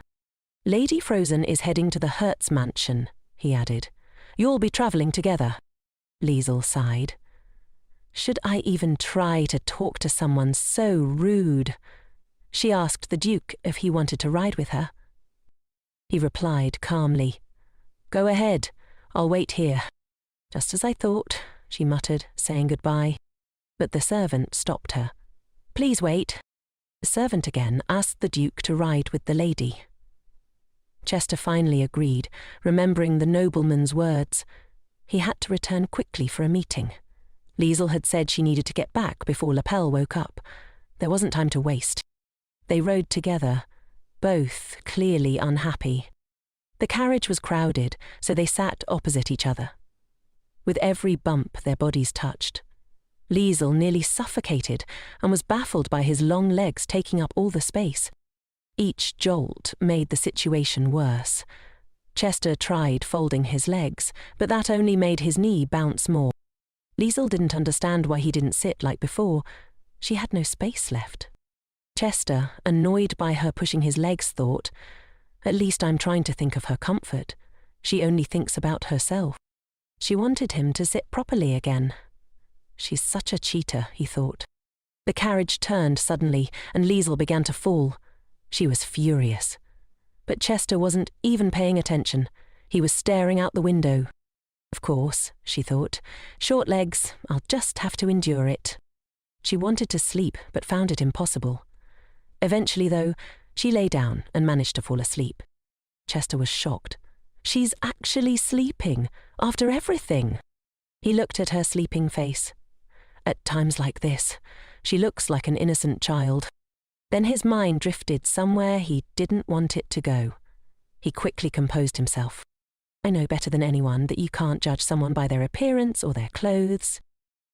"Lady Frozen is heading to the Hertz mansion," he added. "You'll be travelling together." Lizelle sighed. Should I even try to talk to someone so rude? She asked the Duke if he wanted to ride with her. He replied calmly, "Go ahead, I'll wait here." "Just as I thought," she muttered, saying goodbye. But the servant stopped her. "Please wait." The servant again asked the Duke to ride with the lady. Chester finally agreed, remembering the nobleman's words. He had to return quickly for a meeting. Lizelle had said she needed to get back before Elle woke up. There wasn't time to waste. They rode together, both clearly unhappy. The carriage was crowded, so they sat opposite each other. With every bump, their bodies touched. Lizelle nearly suffocated and was baffled by his long legs taking up all the space. Each jolt made the situation worse. Chester tried folding his legs, but that only made his knee bounce more. Lizelle didn't understand why he didn't sit like before. She had no space left. Chester, annoyed by her pushing his legs, thought, "At least I'm trying to think of her comfort. She only thinks about herself." She wanted him to sit properly again. She's such a cheater, he thought. The carriage turned suddenly, and Lizelle began to fall. She was furious. But Chester wasn't even paying attention. He was staring out the window. Of course, she thought, short legs, I'll just have to endure it. She wanted to sleep, but found it impossible. Eventually, though, she lay down and managed to fall asleep. Chester was shocked. She's actually sleeping, after everything. He looked at her sleeping face. At times like this, she looks like an innocent child. Then his mind drifted somewhere he didn't want it to go. He quickly composed himself. "I know better than anyone that you can't judge someone by their appearance or their clothes."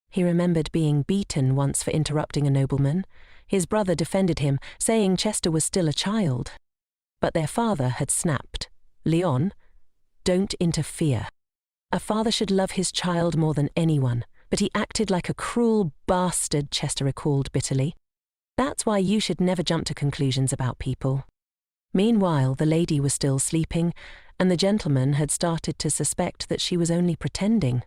He remembered being beaten once for interrupting a nobleman. His brother defended him, saying Chester was still a child. But their father had snapped. "Leon, don't interfere." A father should love his child more than anyone, but he acted like a cruel bastard, Chester recalled bitterly. That's why you should never jump to conclusions about people. Meanwhile, the lady was still sleeping, and the gentleman had started to suspect that she was only pretending.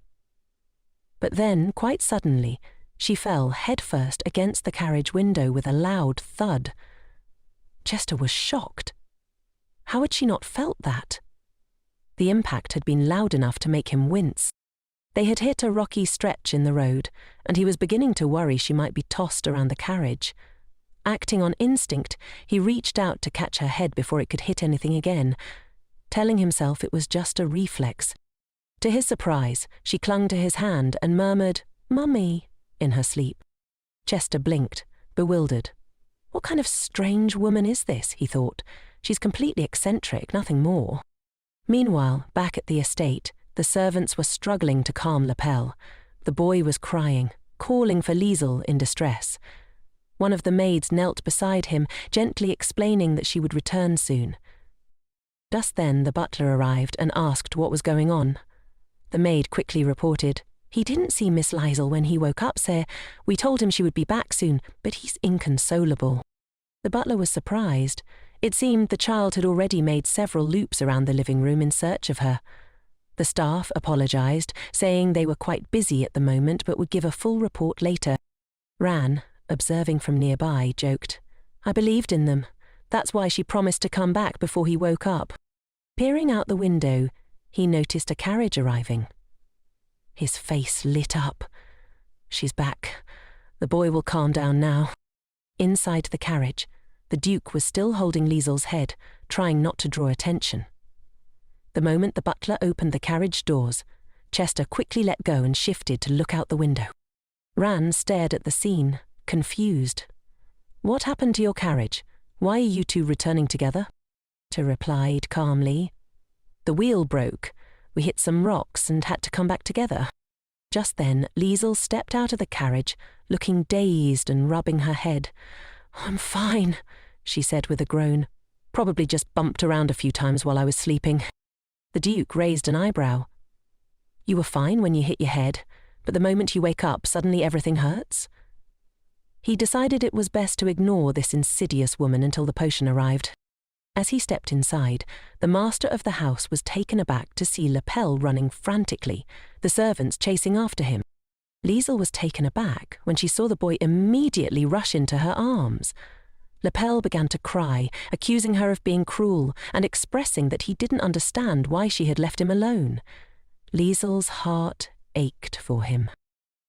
But then, quite suddenly, she fell headfirst against the carriage window with a loud thud. Chester was shocked. How had she not felt that? The impact had been loud enough to make him wince. They had hit a rocky stretch in the road, and he was beginning to worry she might be tossed around the carriage. Acting on instinct, he reached out to catch her head before it could hit anything again, telling himself it was just a reflex. To his surprise, she clung to his hand and murmured, "Mummy," in her sleep. Chester blinked, bewildered. What kind of strange woman is this, he thought. She's completely eccentric, nothing more. Meanwhile, back at the estate, the servants were struggling to calm Elle. The boy was crying, calling for Lizelle in distress. One of the maids knelt beside him, gently explaining that she would return soon. Just then the butler arrived and asked what was going on. The maid quickly reported, "He didn't see Miss Lizelle when he woke up, sir. We told him she would be back soon, but he's inconsolable." The butler was surprised. It seemed the child had already made several loops around the living room in search of her. The staff apologized, saying they were quite busy at the moment but would give a full report later. Ran, observing from nearby, joked, "I believed in them. That's why she promised to come back before he woke up." Peering out the window, he noticed a carriage arriving. His face lit up. She's back. The boy will calm down now. Inside the carriage, the Duke was still holding Lizelle's head, trying not to draw attention. The moment the butler opened the carriage doors, Chester quickly let go and shifted to look out the window. Ran stared at the scene, confused. "What happened to your carriage? Why are you two returning together?" Chester replied calmly, "The wheel broke. We hit some rocks and had to come back together." Just then, Lizelle stepped out of the carriage, looking dazed and rubbing her head. "I'm fine," she said with a groan. "Probably just bumped around a few times while I was sleeping." The Duke raised an eyebrow. "You were fine when you hit your head, but the moment you wake up, suddenly everything hurts?" He decided it was best to ignore this insidious woman until the potion arrived. As he stepped inside, the master of the house was taken aback to see Elle running frantically, the servants chasing after him. Lizelle was taken aback when she saw the boy immediately rush into her arms. Elle began to cry, accusing her of being cruel and expressing that he didn't understand why she had left him alone. Lizelle's heart ached for him.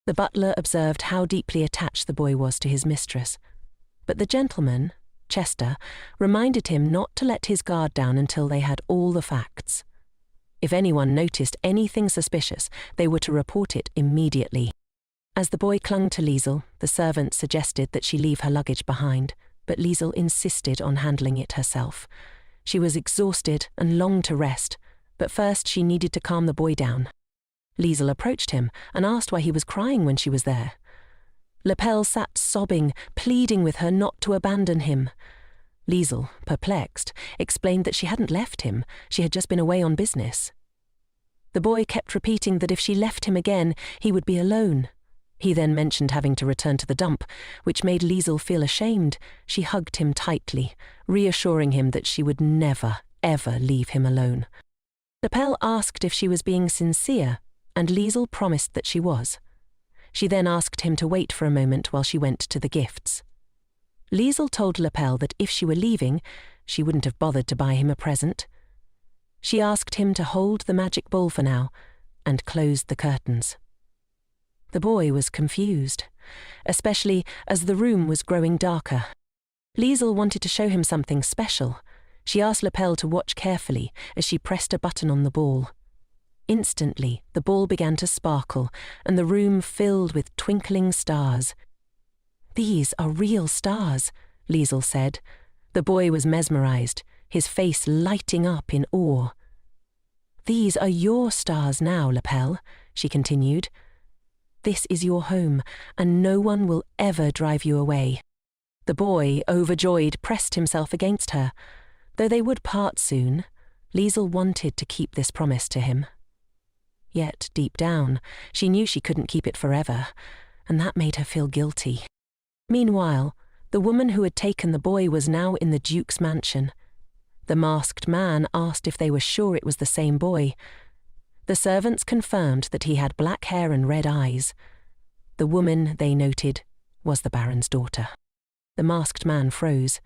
The butler observed how deeply attached the boy was to his mistress, but the gentleman, Chester, reminded him not to let his guard down until they had all the facts. If anyone noticed anything suspicious, they were to report it immediately. As the boy clung to Lizelle, the servant suggested that she leave her luggage behind, but Lizelle insisted on handling it herself. She was exhausted and longed to rest, but first she needed to calm the boy down. Lizelle approached him and asked why he was crying when she was there. Elle sat sobbing, pleading with her not to abandon him. Lizelle, perplexed, explained that she hadn't left him, she had just been away on business. The boy kept repeating that if she left him again, he would be alone. He then mentioned having to return to the dump, which made Lizelle feel ashamed. She hugged him tightly, reassuring him that she would never, ever leave him alone. Elle asked if she was being sincere, and Lizelle promised that she was. She then asked him to wait for a moment while she went to the gifts. Lizelle told Elle that if she were leaving, she wouldn't have bothered to buy him a present. She asked him to hold the magic ball for now, and closed the curtains. The boy was confused, especially as the room was growing darker. Lizelle wanted to show him something special. She asked Elle to watch carefully as she pressed a button on the ball. Instantly, the ball began to sparkle, and the room filled with twinkling stars. "These are real stars," Lizelle said. The boy was mesmerized, his face lighting up in awe. "These are your stars now, Elle," she continued. "This is your home, and no one will ever drive you away." The boy, overjoyed, pressed himself against her. Though they would part soon, Lizelle wanted to keep this promise to him. Yet, deep down, she knew she couldn't keep it forever, and that made her feel guilty. Meanwhile, the woman who had taken the boy was now in the Duke's mansion. The masked man asked if they were sure it was the same boy. The servants confirmed that he had black hair and red eyes. The woman, they noted, was the Baron's daughter. The masked man froze.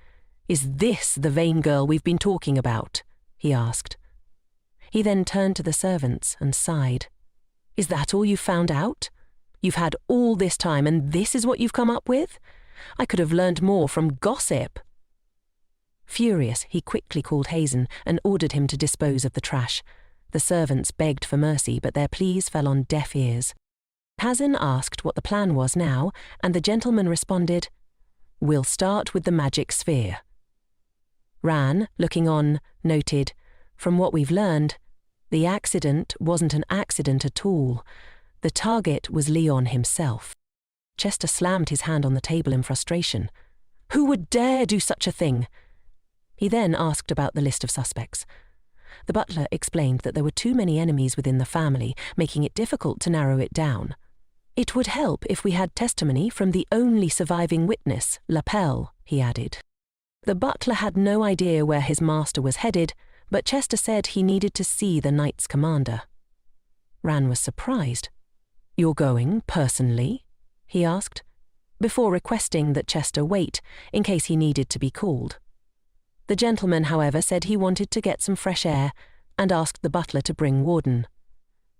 "Is this the vain girl we've been talking about?" he asked. He then turned to the servants and sighed. "Is that all you found out? You've had all this time and this is what you've come up with? I could have learned more from gossip." Furious, he quickly called Hazen and ordered him to dispose of the trash. The servants begged for mercy, but their pleas fell on deaf ears. Hazen asked what the plan was now, and the gentleman responded, We'll start with the magic sphere. Ran, looking on, noted, from what we've learned, the accident wasn't an accident at all. The target was Leon himself. Chester slammed his hand on the table in frustration. Who would dare do such a thing? He then asked about the list of suspects. The butler explained that there were too many enemies within the family, making it difficult to narrow it down. It would help if we had testimony from the only surviving witness, Elle, he added. The butler had no idea where his master was headed, but Chester said he needed to see the knight's commander. Ran was surprised. You're going, personally? He asked, before requesting that Chester wait in case he needed to be called. The gentleman, however, said he wanted to get some fresh air and asked the butler to bring Warden.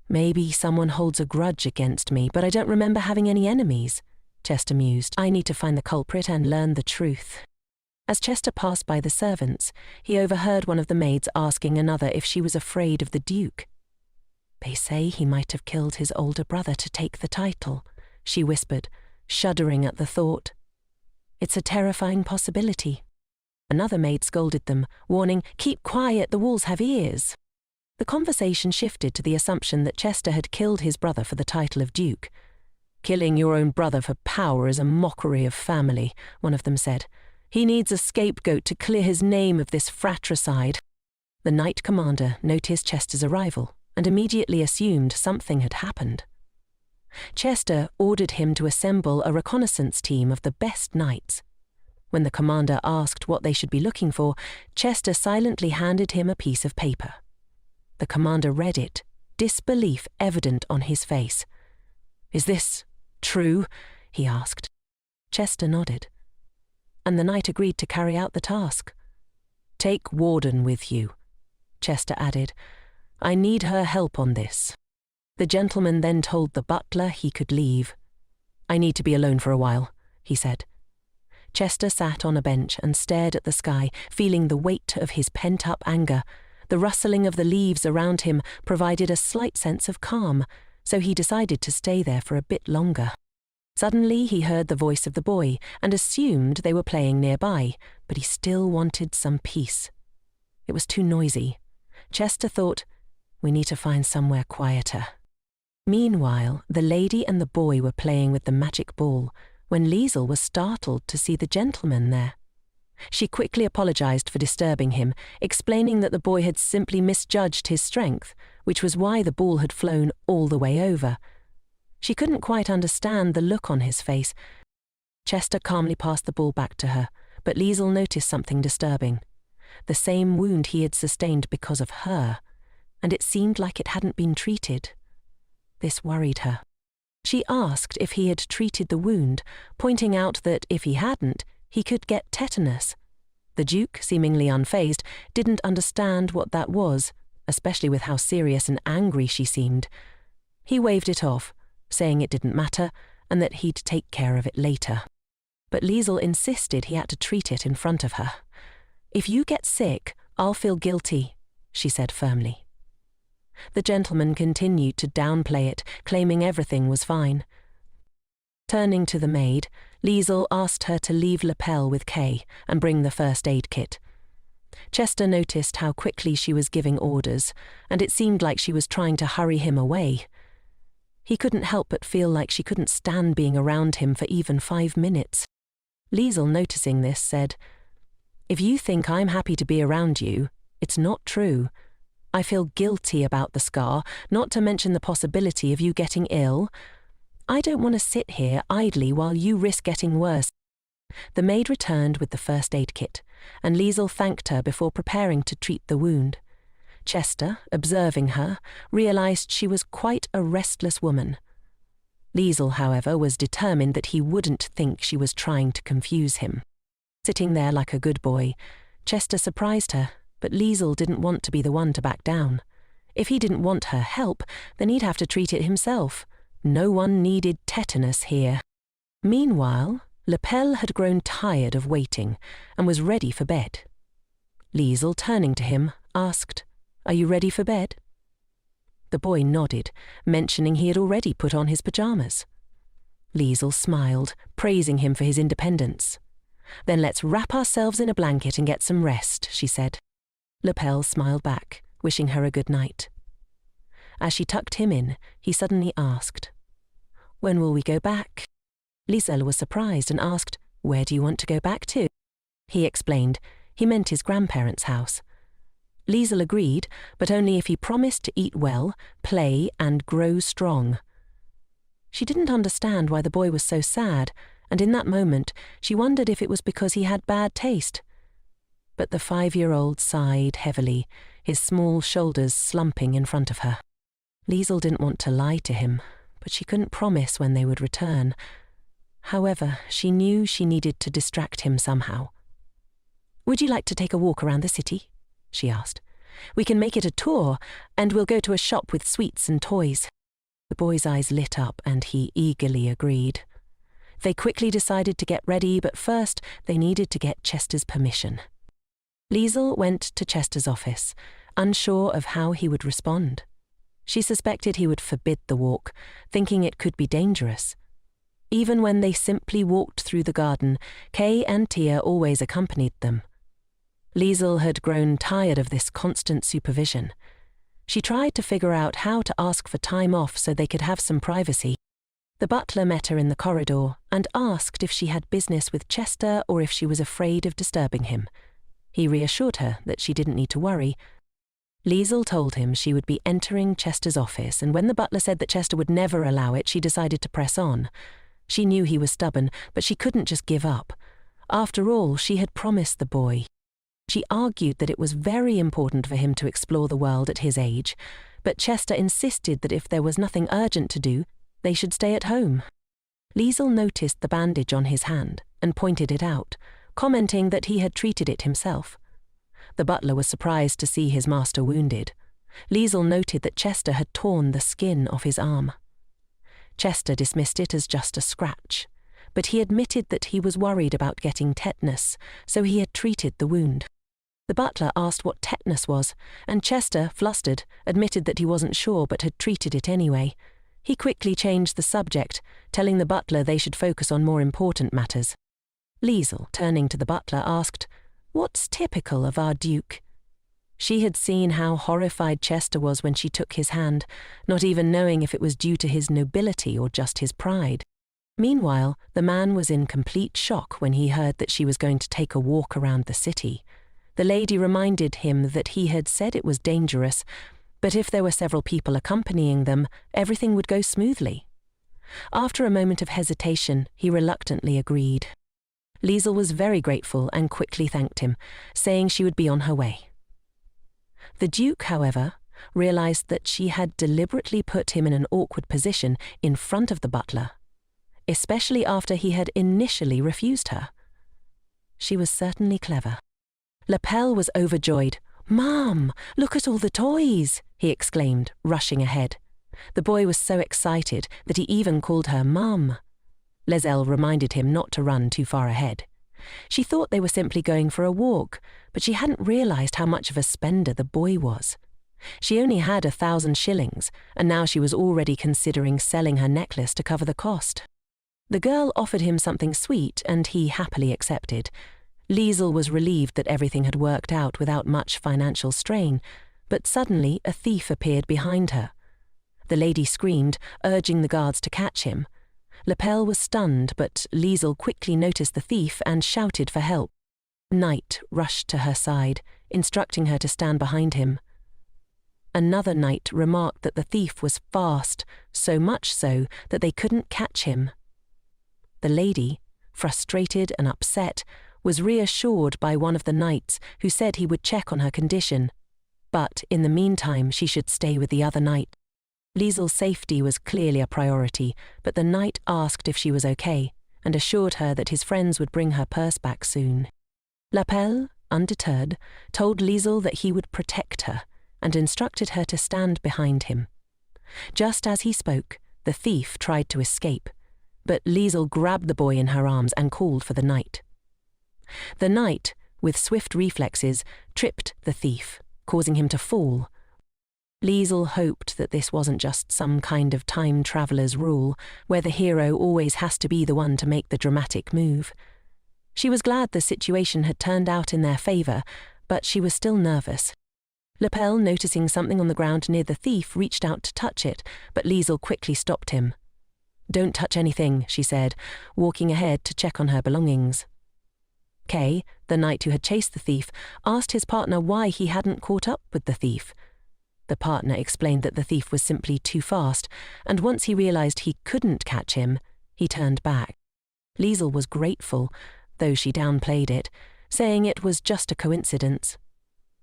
Maybe someone holds a grudge against me, but I don't remember having any enemies, Chester mused. I need to find the culprit and learn the truth. As Chester passed by the servants, he overheard one of the maids asking another if she was afraid of the Duke. They say he might have killed his older brother to take the title, she whispered, shuddering at the thought. It's a terrifying possibility. Another maid scolded them, warning, keep quiet, the walls have ears. The conversation shifted to the assumption that Chester had killed his brother for the title of Duke. Killing your own brother for power is a mockery of family, one of them said. He needs a scapegoat to clear his name of this fratricide. The Knight Commander noticed Chester's arrival and immediately assumed something had happened. Chester ordered him to assemble a reconnaissance team of the best knights. When the commander asked what they should be looking for, Chester silently handed him a piece of paper. The commander read it, disbelief evident on his face. Is this true? He asked. Chester nodded. And the knight agreed to carry out the task. Take Warden with you, Chester added. I need her help on this. The gentleman then told the butler he could leave. I need to be alone for a while, he said. Chester sat on a bench and stared at the sky, feeling the weight of his pent-up anger. The rustling of the leaves around him provided a slight sense of calm, so he decided to stay there for a bit longer. Suddenly he heard the voice of the boy and assumed they were playing nearby, but he still wanted some peace. It was too noisy. Chester thought, we need to find somewhere quieter. Meanwhile, the lady and the boy were playing with the magic ball when Lizelle was startled to see the gentleman there. She quickly apologized for disturbing him, explaining that the boy had simply misjudged his strength, which was why the ball had flown all the way over. She couldn't quite understand the look on his face. Chester calmly passed the ball back to her, but Lizelle noticed something disturbing. The same wound he had sustained because of her, and it seemed like it hadn't been treated. This worried her. She asked if he had treated the wound, pointing out that if he hadn't, he could get tetanus. The Duke, seemingly unfazed, didn't understand what that was, especially with how serious and angry she seemed. He waved it off, saying it didn't matter and that he'd take care of it later. But Lizelle insisted he had to treat it in front of her. If you get sick, I'll feel guilty, she said firmly. The gentleman continued to downplay it, claiming everything was fine. Turning to the maid, Lizelle asked her to leave Elle with Kay and bring the first aid kit. Chester noticed how quickly she was giving orders, and it seemed like she was trying to hurry him away. He couldn't help but feel like she couldn't stand being around him for even 5 minutes. Lizelle, noticing this, said, If you think I'm happy to be around you, it's not true. I feel guilty about the scar, not to mention the possibility of you getting ill. I don't want to sit here idly while you risk getting worse. The maid returned with the first aid kit, and Lizelle thanked her before preparing to treat the wound. Chester, observing her, realized she was quite a restless woman. Lizelle, however, was determined that he wouldn't think she was trying to confuse him. Sitting there like a good boy, Chester surprised her, but Lizelle didn't want to be the one to back down. If he didn't want her help, then he'd have to treat it himself. No one needed tetanus here. Meanwhile, Elle had grown tired of waiting and was ready for bed. Lizelle, turning to him, asked, Are you ready for bed? The boy nodded, mentioning he had already put on his pajamas. Lizelle smiled, praising him for his independence. "Then let's wrap ourselves in a blanket and get some rest," she said. L'Elle smiled back, wishing her a good night. As she tucked him in, he suddenly asked, "When will we go back?" Lizelle was surprised and asked, "Where do you want to go back to?" He explained he meant his grandparents' house. Lizelle agreed, but only if he promised to eat well, play, and grow strong. She didn't understand why the boy was so sad, and in that moment she wondered if it was because he had bad taste. But the 5-year-old sighed heavily, his small shoulders slumping in front of her. Lizelle didn't want to lie to him, but she couldn't promise when they would return. However, she knew she needed to distract him somehow. "Would you like to take a walk around the city?" she asked. "We can make it a tour, and we'll go to a shop with sweets and toys." The boy's eyes lit up, and he eagerly agreed. They quickly decided to get ready, but first they needed to get Chester's permission. Lizelle went to Chester's office, unsure of how he would respond. She suspected he would forbid the walk, thinking it could be dangerous. Even when they simply walked through the garden, Kay and Tia always accompanied them. Lizelle had grown tired of this constant supervision. She tried to figure out how to ask for time off so they could have some privacy. The butler met her in the corridor and asked if she had business with Chester or if she was afraid of disturbing him. He reassured her that she didn't need to worry. Lizelle told him she would be entering Chester's office, and when the butler said that Chester would never allow it, she decided to press on. She knew he was stubborn, but she couldn't just give up. After all, she had promised the boy. She argued that it was very important for him to explore the world at his age, but Chester insisted that if there was nothing urgent to do, they should stay at home. Lizelle noticed the bandage on his hand and pointed it out, commenting that he had treated it himself. The butler was surprised to see his master wounded. Lizelle noted that Chester had torn the skin off his arm. Chester dismissed it as just a scratch, but he admitted that he was worried about getting tetanus, so he had treated the wound. The butler asked what tetanus was, and Chester, flustered, admitted that he wasn't sure but had treated it anyway. He quickly changed the subject, telling the butler they should focus on more important matters. Lizelle, turning to the butler, asked, "What's typical of our Duke?" She had seen how horrified Chester was when she took his hand, not even knowing if it was due to his nobility or just his pride. Meanwhile, the man was in complete shock when he heard that she was going to take a walk around the city. The lady reminded him that he had said it was dangerous, but if there were several people accompanying them, everything would go smoothly. After a moment of hesitation, he reluctantly agreed. Lizelle was very grateful and quickly thanked him, saying she would be on her way. The Duke, however, realized that she had deliberately put him in an awkward position in front of the butler, especially after he had initially refused her. She was certainly clever. L'Elle was overjoyed. "Mom, look at all the toys!" he exclaimed, rushing ahead. The boy was so excited that he even called her Mum. Lizelle reminded him not to run too far ahead. She thought they were simply going for a walk, but she hadn't realized how much of a spender the boy was. She only had 1,000 shillings, and now she was already considering selling her necklace to cover the cost. The girl offered him something sweet, and he happily accepted. Lizelle was relieved that everything had worked out without much financial strain, but suddenly a thief appeared behind her. The lady screamed, urging the guards to catch him. L'Elle was stunned, but Lizelle quickly noticed the thief and shouted for help. Knight rushed to her side, instructing her to stand behind him. Another knight remarked that the thief was fast, so much so that they couldn't catch him. The lady, frustrated and upset, was reassured by one of the knights who said he would check on her condition, but in the meantime she should stay with the other knight. Lizelle's safety was clearly a priority, but the knight asked if she was okay and assured her that his friends would bring her purse back soon. L'Elle, undeterred, told Lizelle that he would protect her and instructed her to stand behind him. Just as he spoke, the thief tried to escape, but Lizelle grabbed the boy in her arms and called for the knight. The knight, with swift reflexes, tripped the thief, causing him to fall. Lizelle hoped that this wasn't just some kind of time traveler's rule, where the hero always has to be the one to make the dramatic move. She was glad the situation had turned out in their favor, but she was still nervous. Elle, noticing something on the ground near the thief, reached out to touch it, but Lizelle quickly stopped him. "Don't touch anything," she said, walking ahead to check on her belongings. Kay, the knight who had chased the thief, asked his partner why he hadn't caught up with the thief. The partner explained that the thief was simply too fast, and once he realized he couldn't catch him, he turned back. Lizelle was grateful, though she downplayed it, saying it was just a coincidence.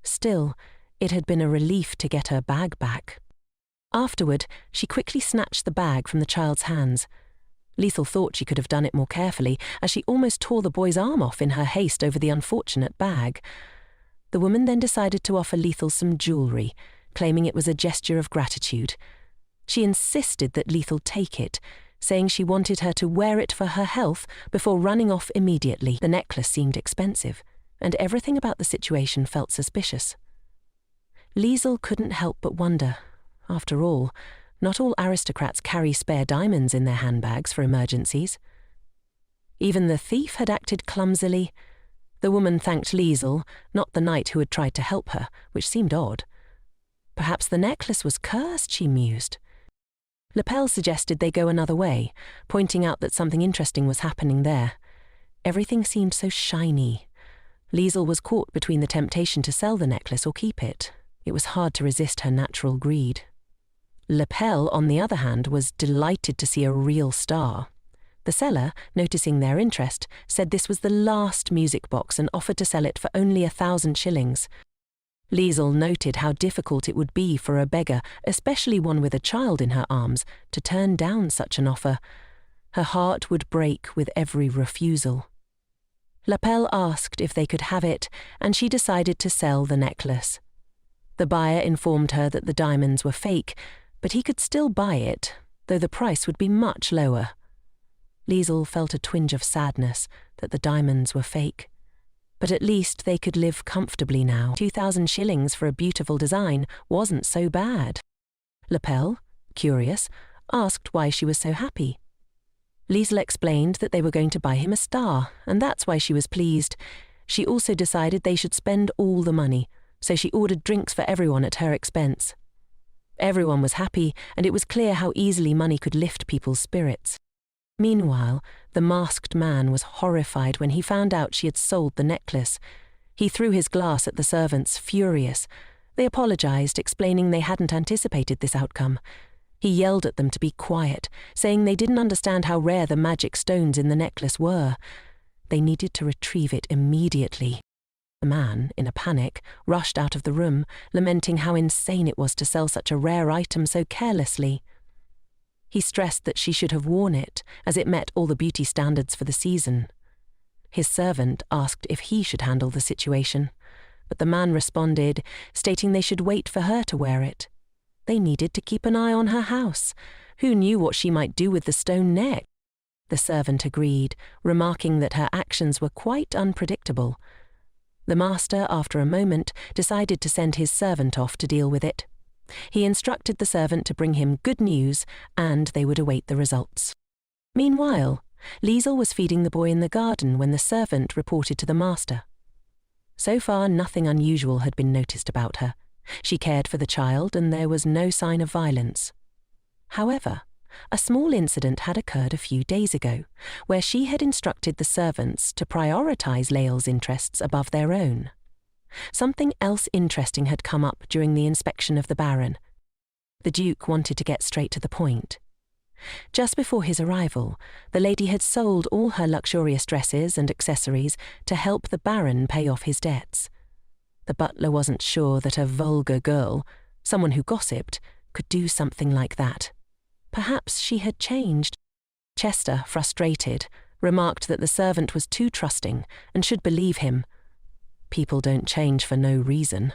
Still, it had been a relief to get her bag back. Afterward, she quickly snatched the bag from the child's hands. Lizelle thought she could have done it more carefully, as she almost tore the boy's arm off in her haste over the unfortunate bag. The woman then decided to offer Lizelle some jewellery, claiming it was a gesture of gratitude. She insisted that Lizelle take it, saying she wanted her to wear it for her health before running off immediately. The necklace seemed expensive, and everything about the situation felt suspicious. Lizelle couldn't help but wonder. After all, not all aristocrats carry spare diamonds in their handbags for emergencies. Even the thief had acted clumsily. The woman thanked Lizelle, not the knight who had tried to help her, which seemed odd. Perhaps the necklace was cursed, she mused. Elle suggested they go another way, pointing out that something interesting was happening there. Everything seemed so shiny. Lizelle was caught between the temptation to sell the necklace or keep it. It was hard to resist her natural greed. Elle, on the other hand, was delighted to see a real star. The seller, noticing their interest, said this was the last music box and offered to sell it for only 1,000 shillings. Lizelle noted how difficult it would be for a beggar, especially one with a child in her arms, to turn down such an offer. Her heart would break with every refusal. Elle asked if they could have it, and she decided to sell the necklace. The buyer informed her that the diamonds were fake, but he could still buy it, though the price would be much lower. Lizelle felt a twinge of sadness that the diamonds were fake. But at least they could live comfortably now. 2,000 shillings for a beautiful design wasn't so bad. Elle, curious, asked why she was so happy. Lizelle explained that they were going to buy him a star, and that's why she was pleased. She also decided they should spend all the money, so she ordered drinks for everyone at her expense. Everyone was happy, and it was clear how easily money could lift people's spirits. Meanwhile, the masked man was horrified when he found out she had sold the necklace. He threw his glass at the servants, furious. They apologized, explaining they hadn't anticipated this outcome. He yelled at them to be quiet, saying they didn't understand how rare the magic stones in the necklace were. They needed to retrieve it immediately. The man, in a panic, rushed out of the room, lamenting how insane it was to sell such a rare item so carelessly. He stressed that she should have worn it, as it met all the beauty standards for the season. His servant asked if he should handle the situation, but the man responded, stating they should wait for her to wear it. They needed to keep an eye on her house. Who knew what she might do with the stone neck? The servant agreed, remarking that her actions were quite unpredictable. The master, after a moment, decided to send his servant off to deal with it. He instructed the servant to bring him good news, and they would await the results. Meanwhile, Lizelle was feeding the boy in the garden when the servant reported to the master. So far, nothing unusual had been noticed about her. She cared for the child, and there was no sign of violence. However, a small incident had occurred a few days ago, where she had instructed the servants to prioritize Lizzelle's interests above their own. Something else interesting had come up during the inspection of the Baron. The Duke wanted to get straight to the point. Just before his arrival, the lady had sold all her luxurious dresses and accessories to help the Baron pay off his debts. The butler wasn't sure that a vulgar girl, someone who gossiped, could do something like that. Perhaps she had changed. Chester, frustrated, remarked that the servant was too trusting and should believe him. People don't change for no reason.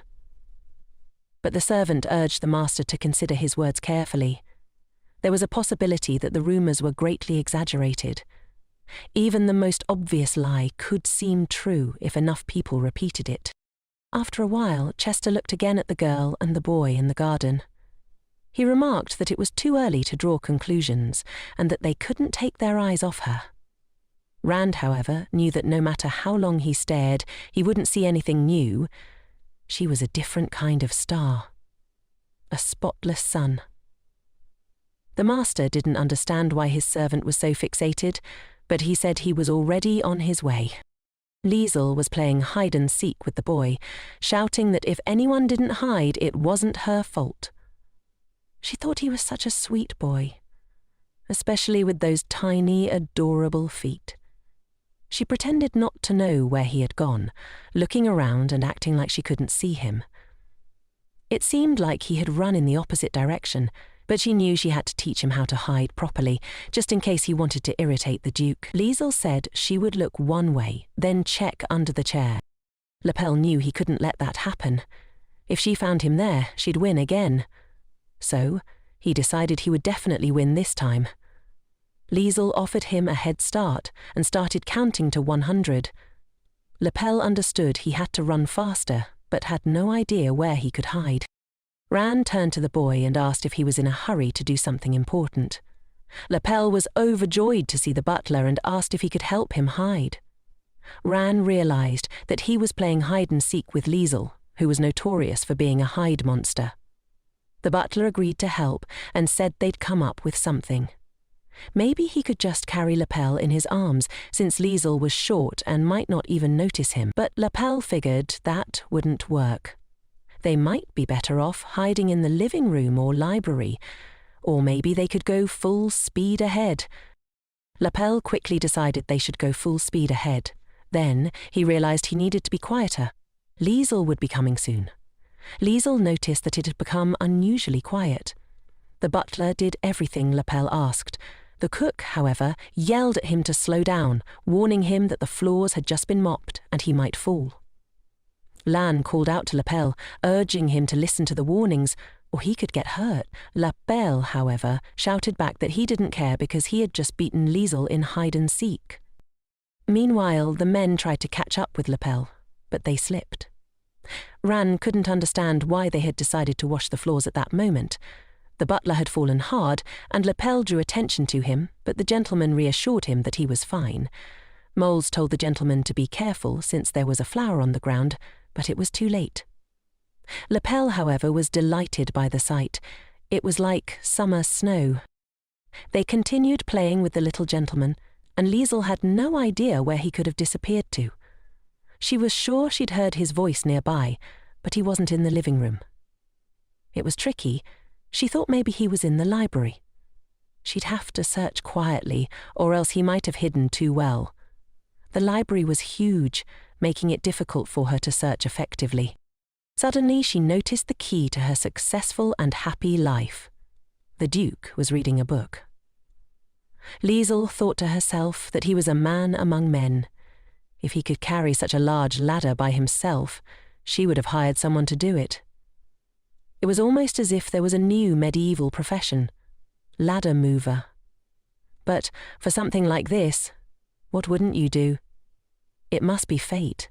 But the servant urged the master to consider his words carefully. There was a possibility that the rumours were greatly exaggerated. Even the most obvious lie could seem true if enough people repeated it. After a while, Chester looked again at the girl and the boy in the garden. He remarked that it was too early to draw conclusions and that they couldn't take their eyes off her. Rand, however, knew that no matter how long he stared, he wouldn't see anything new. She was a different kind of star. A spotless sun. The master didn't understand why his servant was so fixated, but he said he was already on his way. Lizelle was playing hide-and-seek with the boy, shouting that if anyone didn't hide, it wasn't her fault. She thought he was such a sweet boy, especially with those tiny, adorable feet. She pretended not to know where he had gone, looking around and acting like she couldn't see him. It seemed like he had run in the opposite direction, but she knew she had to teach him how to hide properly, just in case he wanted to irritate the Duke. Lizelle said she would look one way, then check under the chair. Elle knew he couldn't let that happen. If she found him there, she'd win again. So, he decided he would definitely win this time. Lizelle offered him a head start and started counting to 100. Elle understood he had to run faster, but had no idea where he could hide. Rand turned to the boy and asked if he was in a hurry to do something important. Elle was overjoyed to see the butler and asked if he could help him hide. Rand realized that he was playing hide-and-seek with Lizelle, who was notorious for being a hide monster. The butler agreed to help and said they'd come up with something. Maybe he could just carry Elle in his arms, since Lizelle was short and might not even notice him. But Elle figured that wouldn't work. They might be better off hiding in the living room or library, or maybe they could go full speed ahead. Elle quickly decided they should go full speed ahead. Then he realized he needed to be quieter. Lizelle would be coming soon. Lizelle noticed that it had become unusually quiet. The butler did everything Elle asked. The cook, however, yelled at him to slow down, warning him that the floors had just been mopped and he might fall. Lan called out to Elle, urging him to listen to the warnings, or he could get hurt. Elle, however, shouted back that he didn't care because he had just beaten Lizelle in hide-and-seek. Meanwhile, the men tried to catch up with Elle, but they slipped. Ran couldn't understand why they had decided to wash the floors at that moment. The butler had fallen hard, and Elle drew attention to him, but the gentleman reassured him that he was fine. Moles told the gentleman to be careful since there was a flower on the ground, but it was too late. Elle, however, was delighted by the sight. It was like summer snow. They continued playing with the little gentleman, and Lizelle had no idea where he could have disappeared to. She was sure she'd heard his voice nearby, but he wasn't in the living room. It was tricky. She thought maybe he was in the library. She'd have to search quietly, or else he might have hidden too well. The library was huge, making it difficult for her to search effectively. Suddenly, she noticed the key to her successful and happy life. The Duke was reading a book. Lizelle thought to herself that he was a man among men. If he could carry such a large ladder by himself, she would have hired someone to do it. It was almost as if there was a new medieval profession, ladder mover. But for something like this, what wouldn't you do? It must be fate.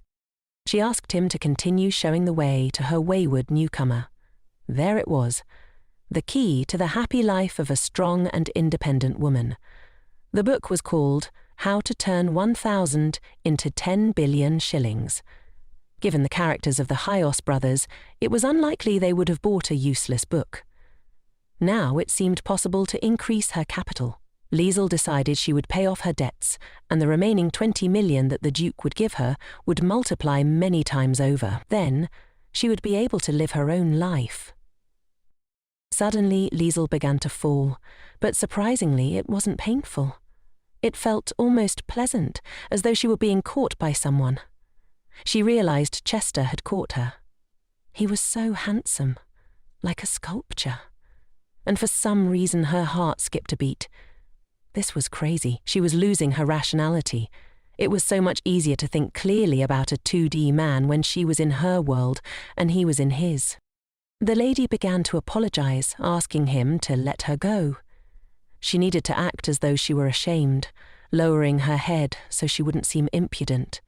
She asked him to continue showing the way to her wayward newcomer. There it was, the key to the happy life of a strong and independent woman. The book was called How to Turn 1,000 into 10 Billion Shillings. Given the characters of the Hyos brothers, it was unlikely they would have bought a useless book. Now it seemed possible to increase her capital. Lizelle decided she would pay off her debts, and the remaining 20 million that the Duke would give her would multiply many times over. Then, she would be able to live her own life. Suddenly, Lizelle began to fall, but surprisingly, it wasn't painful. It felt almost pleasant, as though she were being caught by someone. She realized Chester had caught her. He was so handsome, like a sculpture. And for some reason, her heart skipped a beat. This was crazy. She was losing her rationality. It was so much easier to think clearly about a 2D man when she was in her world and he was in his. The lady began to apologize, asking him to let her go. She needed to act as though she were ashamed, lowering her head so she wouldn't seem impudent.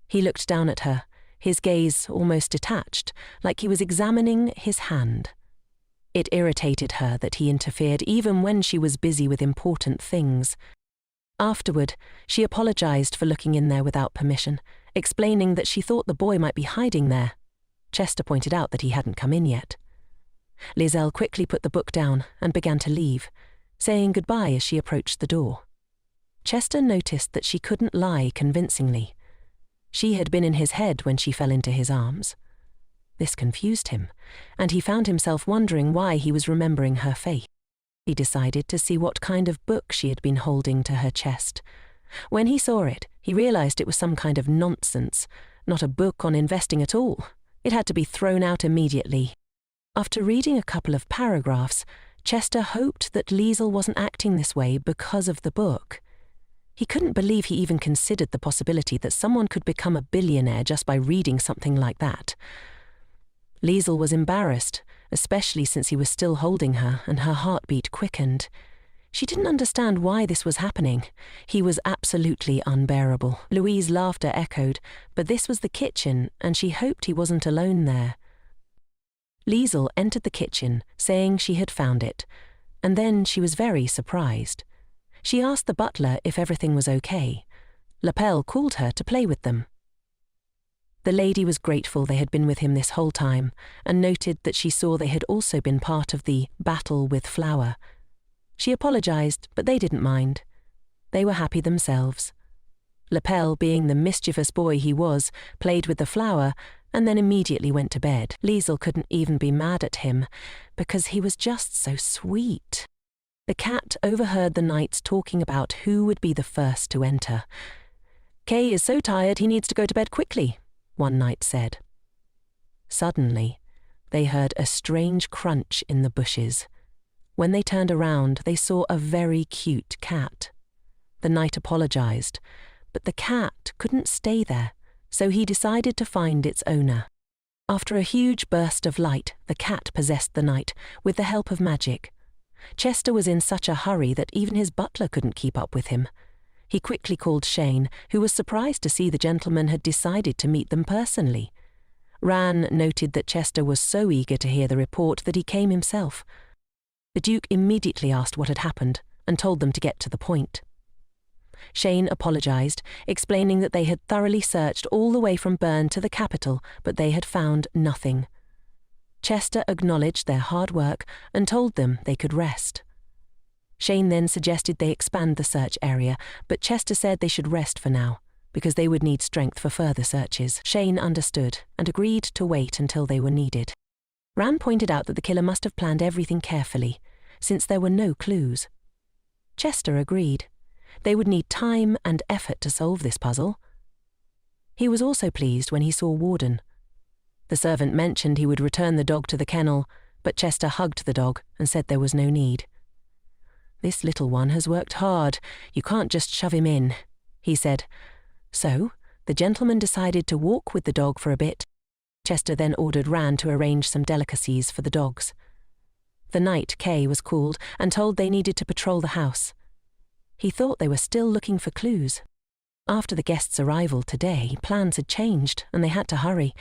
He looked down at her, his gaze almost detached, like he was examining his hand. It irritated her that he interfered even when she was busy with important things. Afterward, she apologized for looking in there without permission, explaining that she thought the boy might be hiding there. Chester pointed out that he hadn't come in yet. Lizelle quickly put the book down and began to leave, saying goodbye as she approached the door. Chester noticed that she couldn't lie convincingly. She had been in his head when she fell into his arms. This confused him, and he found himself wondering why he was remembering her face. He decided to see what kind of book she had been holding to her chest. When he saw it, he realized it was some kind of nonsense, not a book on investing at all. It had to be thrown out immediately. After reading a couple of paragraphs, Chester hoped that Lizelle wasn't acting this way because of the book. He couldn't believe he even considered the possibility that someone could become a billionaire just by reading something like that. Lizelle was embarrassed, especially since he was still holding her and her heartbeat quickened. She didn't understand why this was happening. He was absolutely unbearable. Louise's laughter echoed, but this was the kitchen, and she hoped he wasn't alone there. Lizelle entered the kitchen, saying she had found it, and then she was very surprised. She asked the butler if everything was okay. Elle called her to play with them. The lady was grateful they had been with him this whole time, and noted that she saw they had also been part of the battle with flour. She apologized, but they didn't mind. They were happy themselves. Elle, being the mischievous boy he was, played with the flour and then immediately went to bed. Lizelle couldn't even be mad at him, because he was just so sweet. The cat overheard the knights talking about who would be the first to enter. "Kay is so tired he needs to go to bed quickly," one knight said. Suddenly, they heard a strange crunch in the bushes. When they turned around, they saw a very cute cat. The knight apologized, but the cat couldn't stay there, so he decided to find its owner. After a huge burst of light, the cat possessed the knight, with the help of magic. Chester was in such a hurry that even his butler couldn't keep up with him. He quickly called Shane, who was surprised to see the gentleman had decided to meet them personally. Ran noted that Chester was so eager to hear the report that he came himself. The Duke immediately asked what had happened and told them to get to the point. Shane apologized, explaining that they had thoroughly searched all the way from Bern to the capital, but they had found nothing. Chester acknowledged their hard work and told them they could rest. Shane then suggested they expand the search area, but Chester said they should rest for now, because they would need strength for further searches. Shane understood and agreed to wait until they were needed. Ran pointed out that the killer must have planned everything carefully, since there were no clues. Chester agreed. They would need time and effort to solve this puzzle. He was also pleased when he saw Warden. The servant mentioned he would return the dog to the kennel, but Chester hugged the dog and said there was no need. "This little one has worked hard. You can't just shove him in," he said. So, the gentleman decided to walk with the dog for a bit. Chester then ordered Ran to arrange some delicacies for the dogs. The knight, Kay, was called and told they needed to patrol the house. He thought they were still looking for clues. After the guest's arrival today, plans had changed and they had to hurry.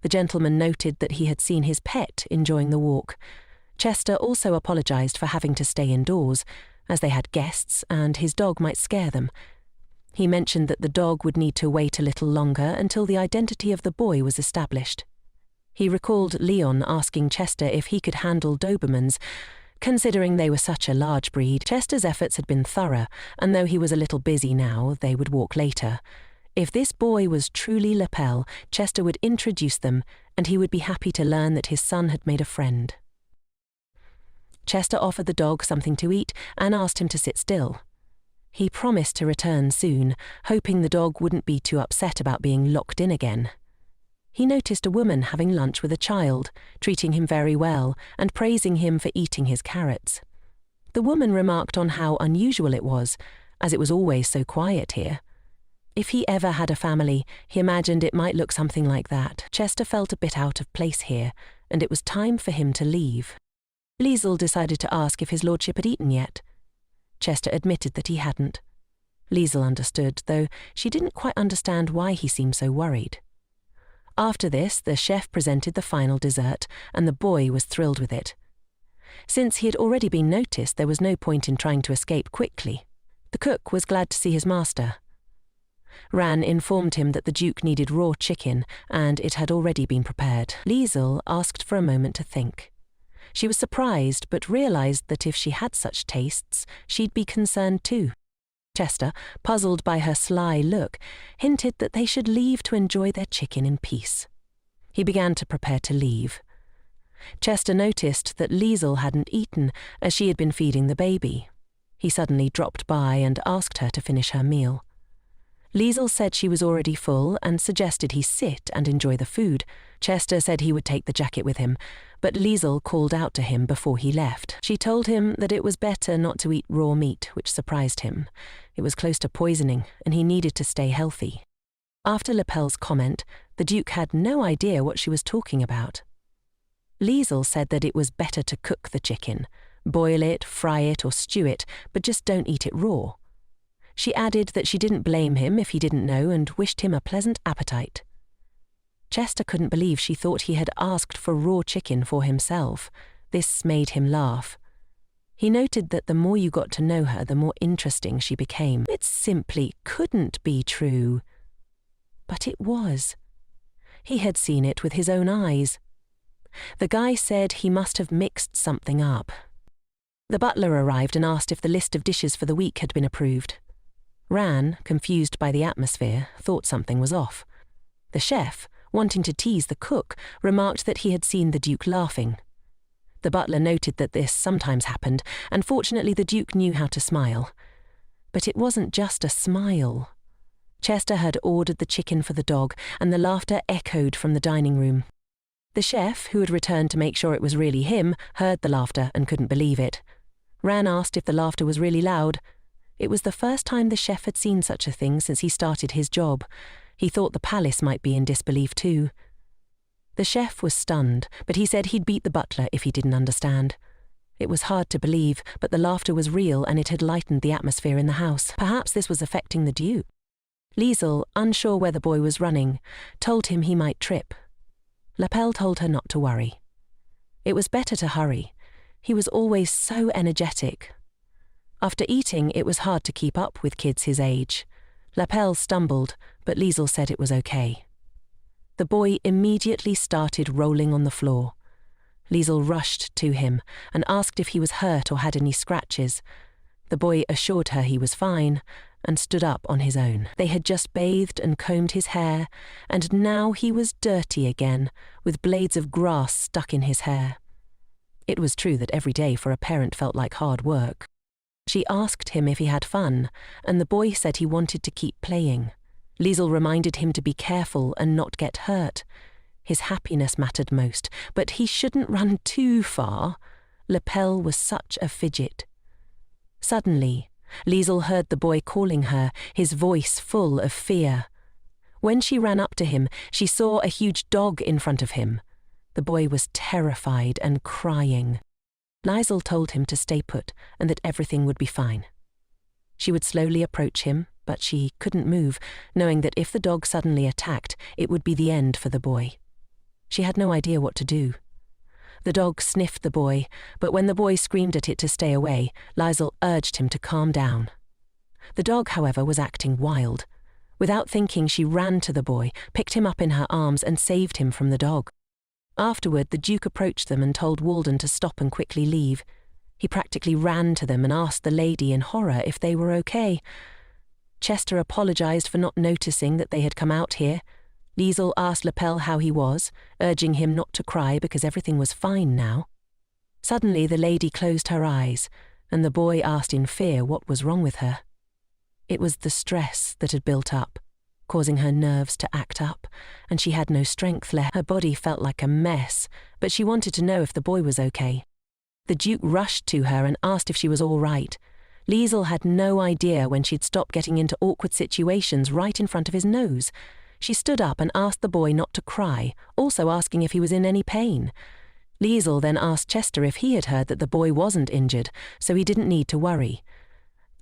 The gentleman noted that he had seen his pet enjoying the walk. Chester also apologized for having to stay indoors, as they had guests and his dog might scare them. He mentioned that the dog would need to wait a little longer until the identity of the boy was established. He recalled Leon asking Chester if he could handle Dobermans. Considering they were such a large breed, Chester's efforts had been thorough, and though he was a little busy now, they would walk later. If this boy was truly Elle, Chester would introduce them, and he would be happy to learn that his son had made a friend. Chester offered the dog something to eat and asked him to sit still. He promised to return soon, hoping the dog wouldn't be too upset about being locked in again. He noticed a woman having lunch with a child, treating him very well and praising him for eating his carrots. The woman remarked on how unusual it was, as it was always so quiet here. If he ever had a family, he imagined it might look something like that. Chester felt a bit out of place here, and it was time for him to leave. Lizelle decided to ask if his lordship had eaten yet. Chester admitted that he hadn't. Lizelle understood, though she didn't quite understand why he seemed so worried. After this, the chef presented the final dessert, and the boy was thrilled with it. Since he had already been noticed, there was no point in trying to escape quickly. The cook was glad to see his master. Ran informed him that the Duke needed raw chicken, and it had already been prepared. Lizelle asked for a moment to think. She was surprised, but realized that if she had such tastes, she'd be concerned too. Chester, puzzled by her sly look, hinted that they should leave to enjoy their chicken in peace. He began to prepare to leave. Chester noticed that Lizelle hadn't eaten, as she had been feeding the baby. He suddenly dropped by and asked her to finish her meal. Lizelle said she was already full and suggested he sit and enjoy the food. Chester said he would take the jacket with him, but Lizelle called out to him before he left. She told him that it was better not to eat raw meat, which surprised him. It was close to poisoning, and he needed to stay healthy. After Lapelle's comment, the Duke had no idea what she was talking about. Lizelle said that it was better to cook the chicken, boil it, fry it, or stew it, but just don't eat it raw. She added that she didn't blame him if he didn't know and wished him a pleasant appetite. Chester couldn't believe she thought he had asked for raw chicken for himself. This made him laugh. He noted that the more you got to know her, the more interesting she became. It simply couldn't be true. But it was. He had seen it with his own eyes. The guy said he must have mixed something up. The butler arrived and asked if the list of dishes for the week had been approved. Ran, confused by the atmosphere, thought something was off. The chef, wanting to tease the cook, remarked that he had seen the Duke laughing. The butler noted that this sometimes happened, and fortunately the Duke knew how to smile. But it wasn't just a smile. Chester had ordered the chicken for the dog, and the laughter echoed from the dining room. The chef, who had returned to make sure it was really him, heard the laughter and couldn't believe it. Ran asked if the laughter was really loud. It was the first time the chef had seen such a thing since he started his job. He thought the palace might be in disbelief too. The chef was stunned, but he said he'd beat the butler if he didn't understand. It was hard to believe, but the laughter was real and it had lightened the atmosphere in the house. Perhaps this was affecting the Duke. Lizelle, unsure where the boy was running, told him he might trip. Lapelle told her not to worry. It was better to hurry. He was always so energetic. After eating, it was hard to keep up with kids his age. Lapelle stumbled, but Lizelle said it was okay. The boy immediately started rolling on the floor. Lizelle rushed to him and asked if he was hurt or had any scratches. The boy assured her he was fine and stood up on his own. They had just bathed and combed his hair, and now he was dirty again, with blades of grass stuck in his hair. It was true that every day for a parent felt like hard work. She asked him if he had fun, and the boy said he wanted to keep playing. Lizelle reminded him to be careful and not get hurt. His happiness mattered most, but he shouldn't run too far. Lapelle was such a fidget. Suddenly, Lizelle heard the boy calling her, his voice full of fear. When she ran up to him, she saw a huge dog in front of him. The boy was terrified and crying. Lizelle told him to stay put and that everything would be fine. She would slowly approach him, but she couldn't move, knowing that if the dog suddenly attacked, it would be the end for the boy. She had no idea what to do. The dog sniffed the boy, but when the boy screamed at it to stay away, Lizelle urged him to calm down. The dog, however, was acting wild. Without thinking, she ran to the boy, picked him up in her arms and saved him from the dog. Afterward, the Duke approached them and told Walden to stop and quickly leave. He practically ran to them and asked the lady in horror if they were okay. Chester apologized for not noticing that they had come out here. Lizelle asked Lapelle how he was, urging him not to cry because everything was fine now. Suddenly the lady closed her eyes, and the boy asked in fear what was wrong with her. It was the stress that had built up, causing her nerves to act up, and she had no strength left. Her body felt like a mess, but she wanted to know if the boy was okay. The Duke rushed to her and asked if she was all right. Lizelle had no idea when she'd stopped getting into awkward situations right in front of his nose. She stood up and asked the boy not to cry, also asking if he was in any pain. Lizelle then asked Chester if he had heard that the boy wasn't injured, so he didn't need to worry.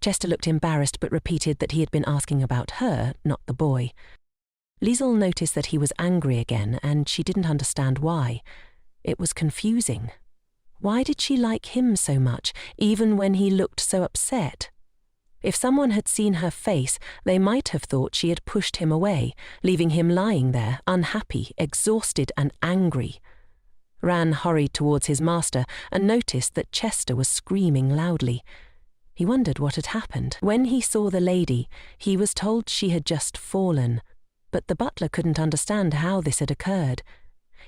Chester looked embarrassed but repeated that he had been asking about her, not the boy. Lizelle noticed that he was angry again, and she didn't understand why. It was confusing. Why did she like him so much, even when he looked so upset? If someone had seen her face, they might have thought she had pushed him away, leaving him lying there, unhappy, exhausted and angry. Ran hurried towards his master and noticed that Chester was screaming loudly. He wondered what had happened. When he saw the lady, he was told she had just fallen, but the butler couldn't understand how this had occurred.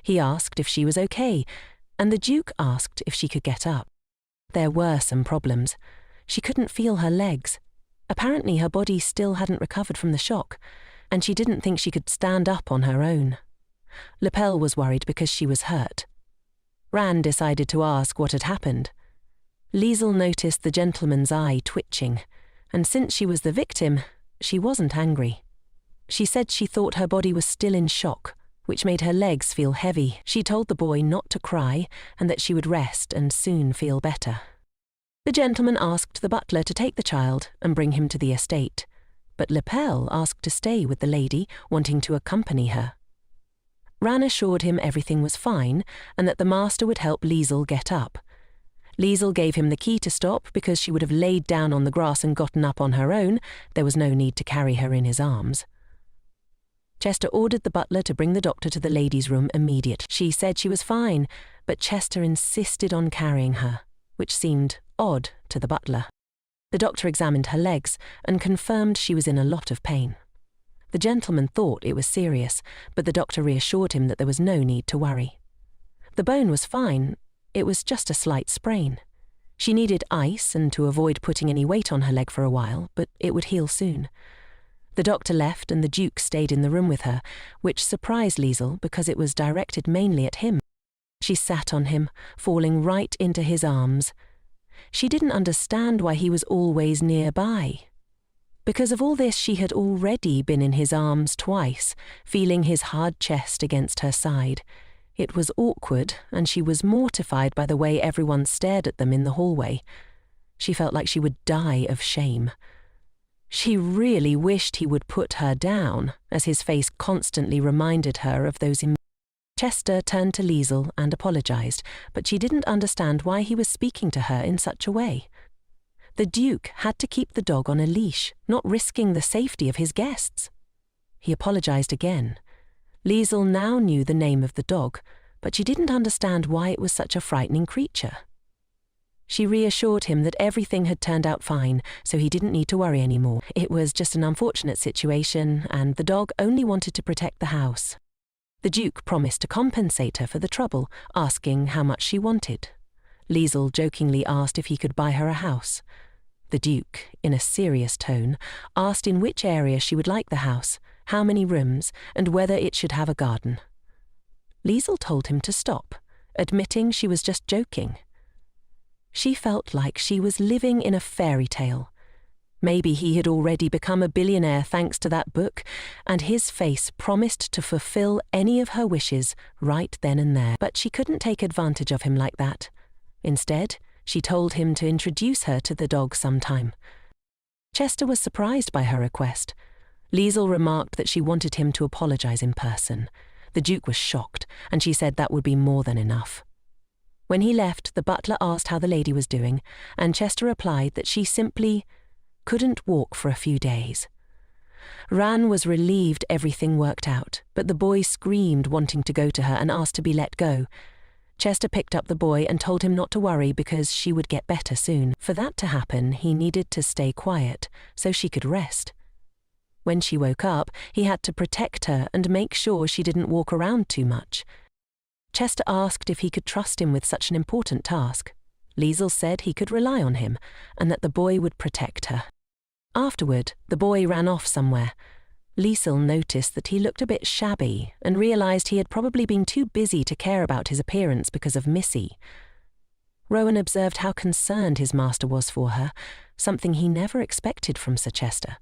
He asked if she was okay, and the Duke asked if she could get up. There were some problems. She couldn't feel her legs. Apparently her body still hadn't recovered from the shock, and she didn't think she could stand up on her own. Elle was worried because she was hurt. Ran decided to ask what had happened. Lizelle noticed the gentleman's eye twitching, and since she was the victim, she wasn't angry. She said she thought her body was still in shock, which made her legs feel heavy. She told the boy not to cry and that she would rest and soon feel better. The gentleman asked the butler to take the child and bring him to the estate, but Elle asked to stay with the lady, wanting to accompany her. Ran assured him everything was fine and that the master would help Lizelle get up. Lizelle gave him the key to stop because she would have laid down on the grass and gotten up on her own. There was no need to carry her in his arms. Chester ordered the butler to bring the doctor to the lady's room immediately. She said she was fine, but Chester insisted on carrying her, which seemed odd to the butler. The doctor examined her legs and confirmed she was in a lot of pain. The gentleman thought it was serious, but the doctor reassured him that there was no need to worry. The bone was fine, it was just a slight sprain. She needed ice and to avoid putting any weight on her leg for a while, but it would heal soon. The doctor left and the Duke stayed in the room with her, which surprised Lizelle because it was directed mainly at him. She sat on him, falling right into his arms. She didn't understand why he was always nearby. Because of all this, she had already been in his arms twice, feeling his hard chest against her side. It was awkward, and she was mortified by the way everyone stared at them in the hallway. She felt like she would die of shame. She really wished he would put her down, as his face constantly reminded her of those. Chester turned to Lizelle and apologized, but she didn't understand why he was speaking to her in such a way. The Duke had to keep the dog on a leash, not risking the safety of his guests. He apologized again. Lizelle now knew the name of the dog, but she didn't understand why it was such a frightening creature. She reassured him that everything had turned out fine, so he didn't need to worry anymore. It was just an unfortunate situation, and the dog only wanted to protect the house. The Duke promised to compensate her for the trouble, asking how much she wanted. Lizelle jokingly asked if he could buy her a house. The Duke, in a serious tone, asked in which area she would like the house, how many rooms, and whether it should have a garden. Lizelle told him to stop, admitting she was just joking. She felt like she was living in a fairy tale. Maybe he had already become a billionaire thanks to that book, and his face promised to fulfill any of her wishes right then and there. But she couldn't take advantage of him like that. Instead, she told him to introduce her to the dog sometime. Chester was surprised by her request. Lizelle remarked that she wanted him to apologize in person. The Duke was shocked, and she said that would be more than enough. When he left, the butler asked how the lady was doing, and Chester replied that she simply couldn't walk for a few days. Ran was relieved everything worked out, but the boy screamed wanting to go to her and asked to be let go. Chester picked up the boy and told him not to worry because she would get better soon. For that to happen, he needed to stay quiet so she could rest. When she woke up, he had to protect her and make sure she didn't walk around too much. Chester asked if he could trust him with such an important task. Lizelle said he could rely on him and that the boy would protect her. Afterward, the boy ran off somewhere. Lizelle noticed that he looked a bit shabby and realized he had probably been too busy to care about his appearance because of Missy. Rowan observed how concerned his master was for her, something he never expected from Sir Chester.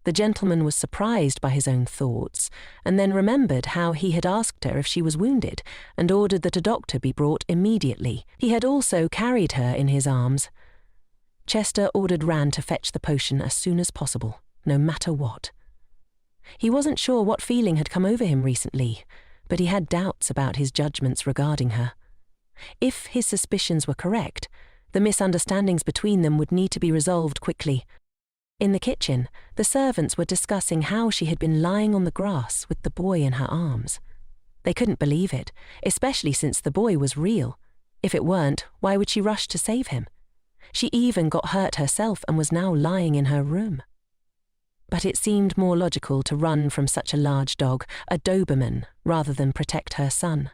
The gentleman was surprised by his own thoughts, and then remembered how he had asked her if she was wounded and ordered that a doctor be brought immediately. He had also carried her in his arms. Chester ordered Ran to fetch the potion as soon as possible, no matter what. He wasn't sure what feeling had come over him recently, but he had doubts about his judgments regarding her. If his suspicions were correct, the misunderstandings between them would need to be resolved quickly. In the kitchen, the servants were discussing how she had been lying on the grass with the boy in her arms. They couldn't believe it, especially since the boy was real. If it weren't, why would she rush to save him? She even got hurt herself and was now lying in her room. But it seemed more logical to run from such a large dog, a Doberman, rather than protect her son.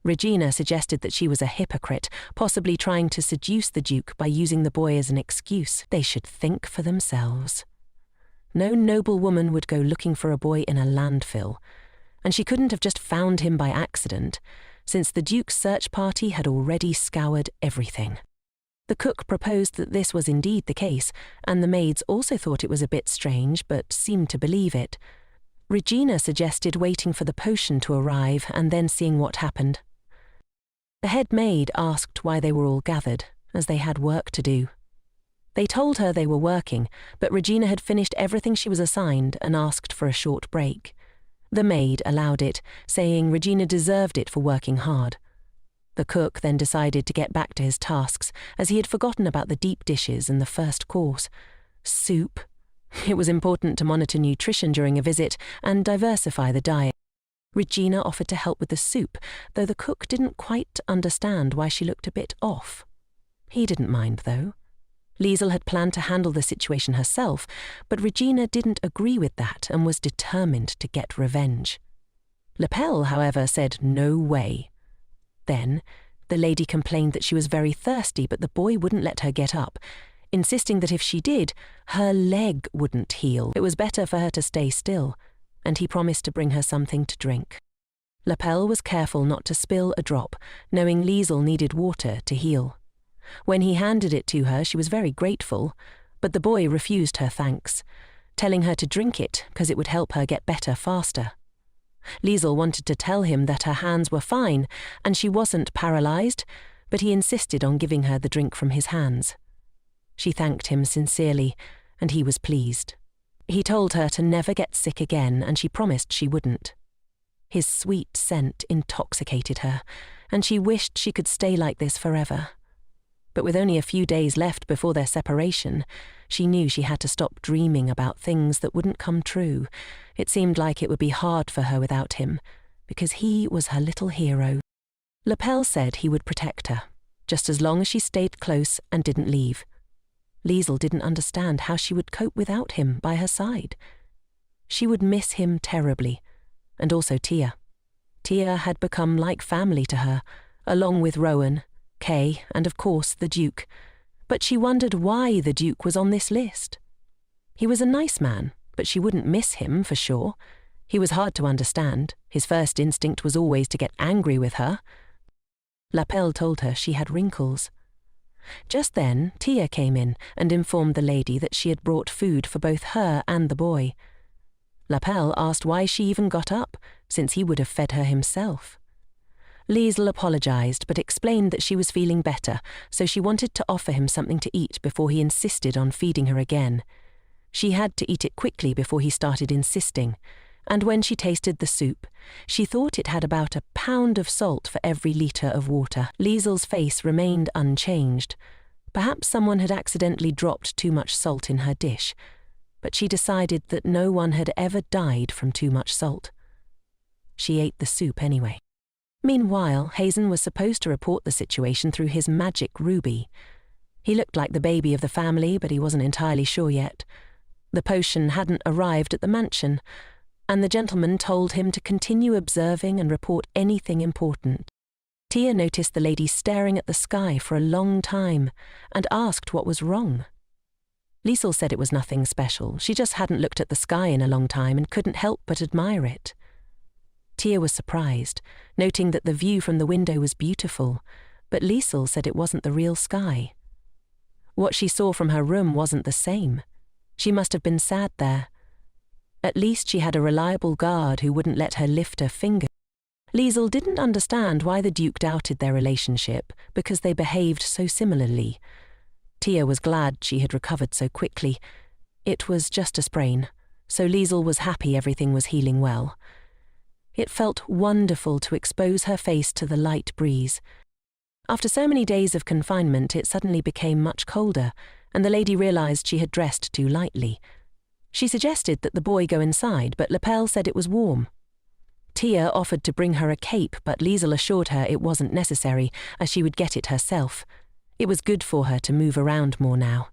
Regina suggested that she was a hypocrite, possibly trying to seduce the Duke by using the boy as an excuse. They should think for themselves. No noble woman would go looking for a boy in a landfill, and she couldn't have just found him by accident, since the Duke's search party had already scoured everything. The cook proposed that this was indeed the case, and the maids also thought it was a bit strange, but seemed to believe it. Regina suggested waiting for the potion to arrive and then seeing what happened. The head maid asked why they were all gathered, as they had work to do. They told her they were working, but Regina had finished everything she was assigned and asked for a short break. The maid allowed it, saying Regina deserved it for working hard. The cook then decided to get back to his tasks, as he had forgotten about the deep dishes and the first course. Soup. It was important to monitor nutrition during a visit and diversify the diet. Regina offered to help with the soup, though the cook didn't quite understand why she looked a bit off. He didn't mind, though. Lizelle had planned to handle the situation herself, but Regina didn't agree with that and was determined to get revenge. Elle, however, said no way. Then, the lady complained that she was very thirsty, but the boy wouldn't let her get up, insisting that if she did, her leg wouldn't heal. It was better for her to stay still, and he promised to bring her something to drink. Elle was careful not to spill a drop, knowing Lizelle needed water to heal. When he handed it to her, she was very grateful, but the boy refused her thanks, telling her to drink it because it would help her get better faster. Lizelle wanted to tell him that her hands were fine and she wasn't paralyzed, but he insisted on giving her the drink from his hands. She thanked him sincerely, and he was pleased. He told her to never get sick again, and she promised she wouldn't. His sweet scent intoxicated her, and she wished she could stay like this forever. But with only a few days left before their separation, she knew she had to stop dreaming about things that wouldn't come true. It seemed like it would be hard for her without him, because he was her little hero. Elle said he would protect her, just as long as she stayed close and didn't leave. Lizelle didn't understand how she would cope without him by her side. She would miss him terribly, and also Tia. Tia had become like family to her, along with Rowan, Kay, and of course the Duke, but she wondered why the Duke was on this list. He was a nice man, but she wouldn't miss him for sure. He was hard to understand. His first instinct was always to get angry with her. Elle told her she had wrinkles. Just then, Tia came in and informed the lady that she had brought food for both her and the boy. Elle asked why she even got up, since he would have fed her himself. Lizelle apologized, but explained that she was feeling better, so she wanted to offer him something to eat before he insisted on feeding her again. She had to eat it quickly before he started insisting, and when she tasted the soup, she thought it had about 1 pound of salt for every litre of water. Lizelle's face remained unchanged. Perhaps someone had accidentally dropped too much salt in her dish, but she decided that no one had ever died from too much salt. She ate the soup anyway. Meanwhile, Hazen was supposed to report the situation through his magic ruby. He looked like the baby of the family, but he wasn't entirely sure yet. The potion hadn't arrived at the mansion, and the gentleman told him to continue observing and report anything important. Tia noticed the lady staring at the sky for a long time and asked what was wrong. Lizelle said it was nothing special. She just hadn't looked at the sky in a long time and couldn't help but admire it. Tia was surprised, noting that the view from the window was beautiful, but Lizelle said it wasn't the real sky. What she saw from her room wasn't the same. She must have been sad there. At least she had a reliable guard who wouldn't let her lift her finger. Lizelle didn't understand why the Duke doubted their relationship, because they behaved so similarly. Tia was glad she had recovered so quickly. It was just a sprain, so Lizelle was happy everything was healing well. It felt wonderful to expose her face to the light breeze. After so many days of confinement, it suddenly became much colder, and the lady realized she had dressed too lightly. She suggested that the boy go inside, but Elle said it was warm. Tia offered to bring her a cape, but Lizelle assured her it wasn't necessary, as she would get it herself. It was good for her to move around more now.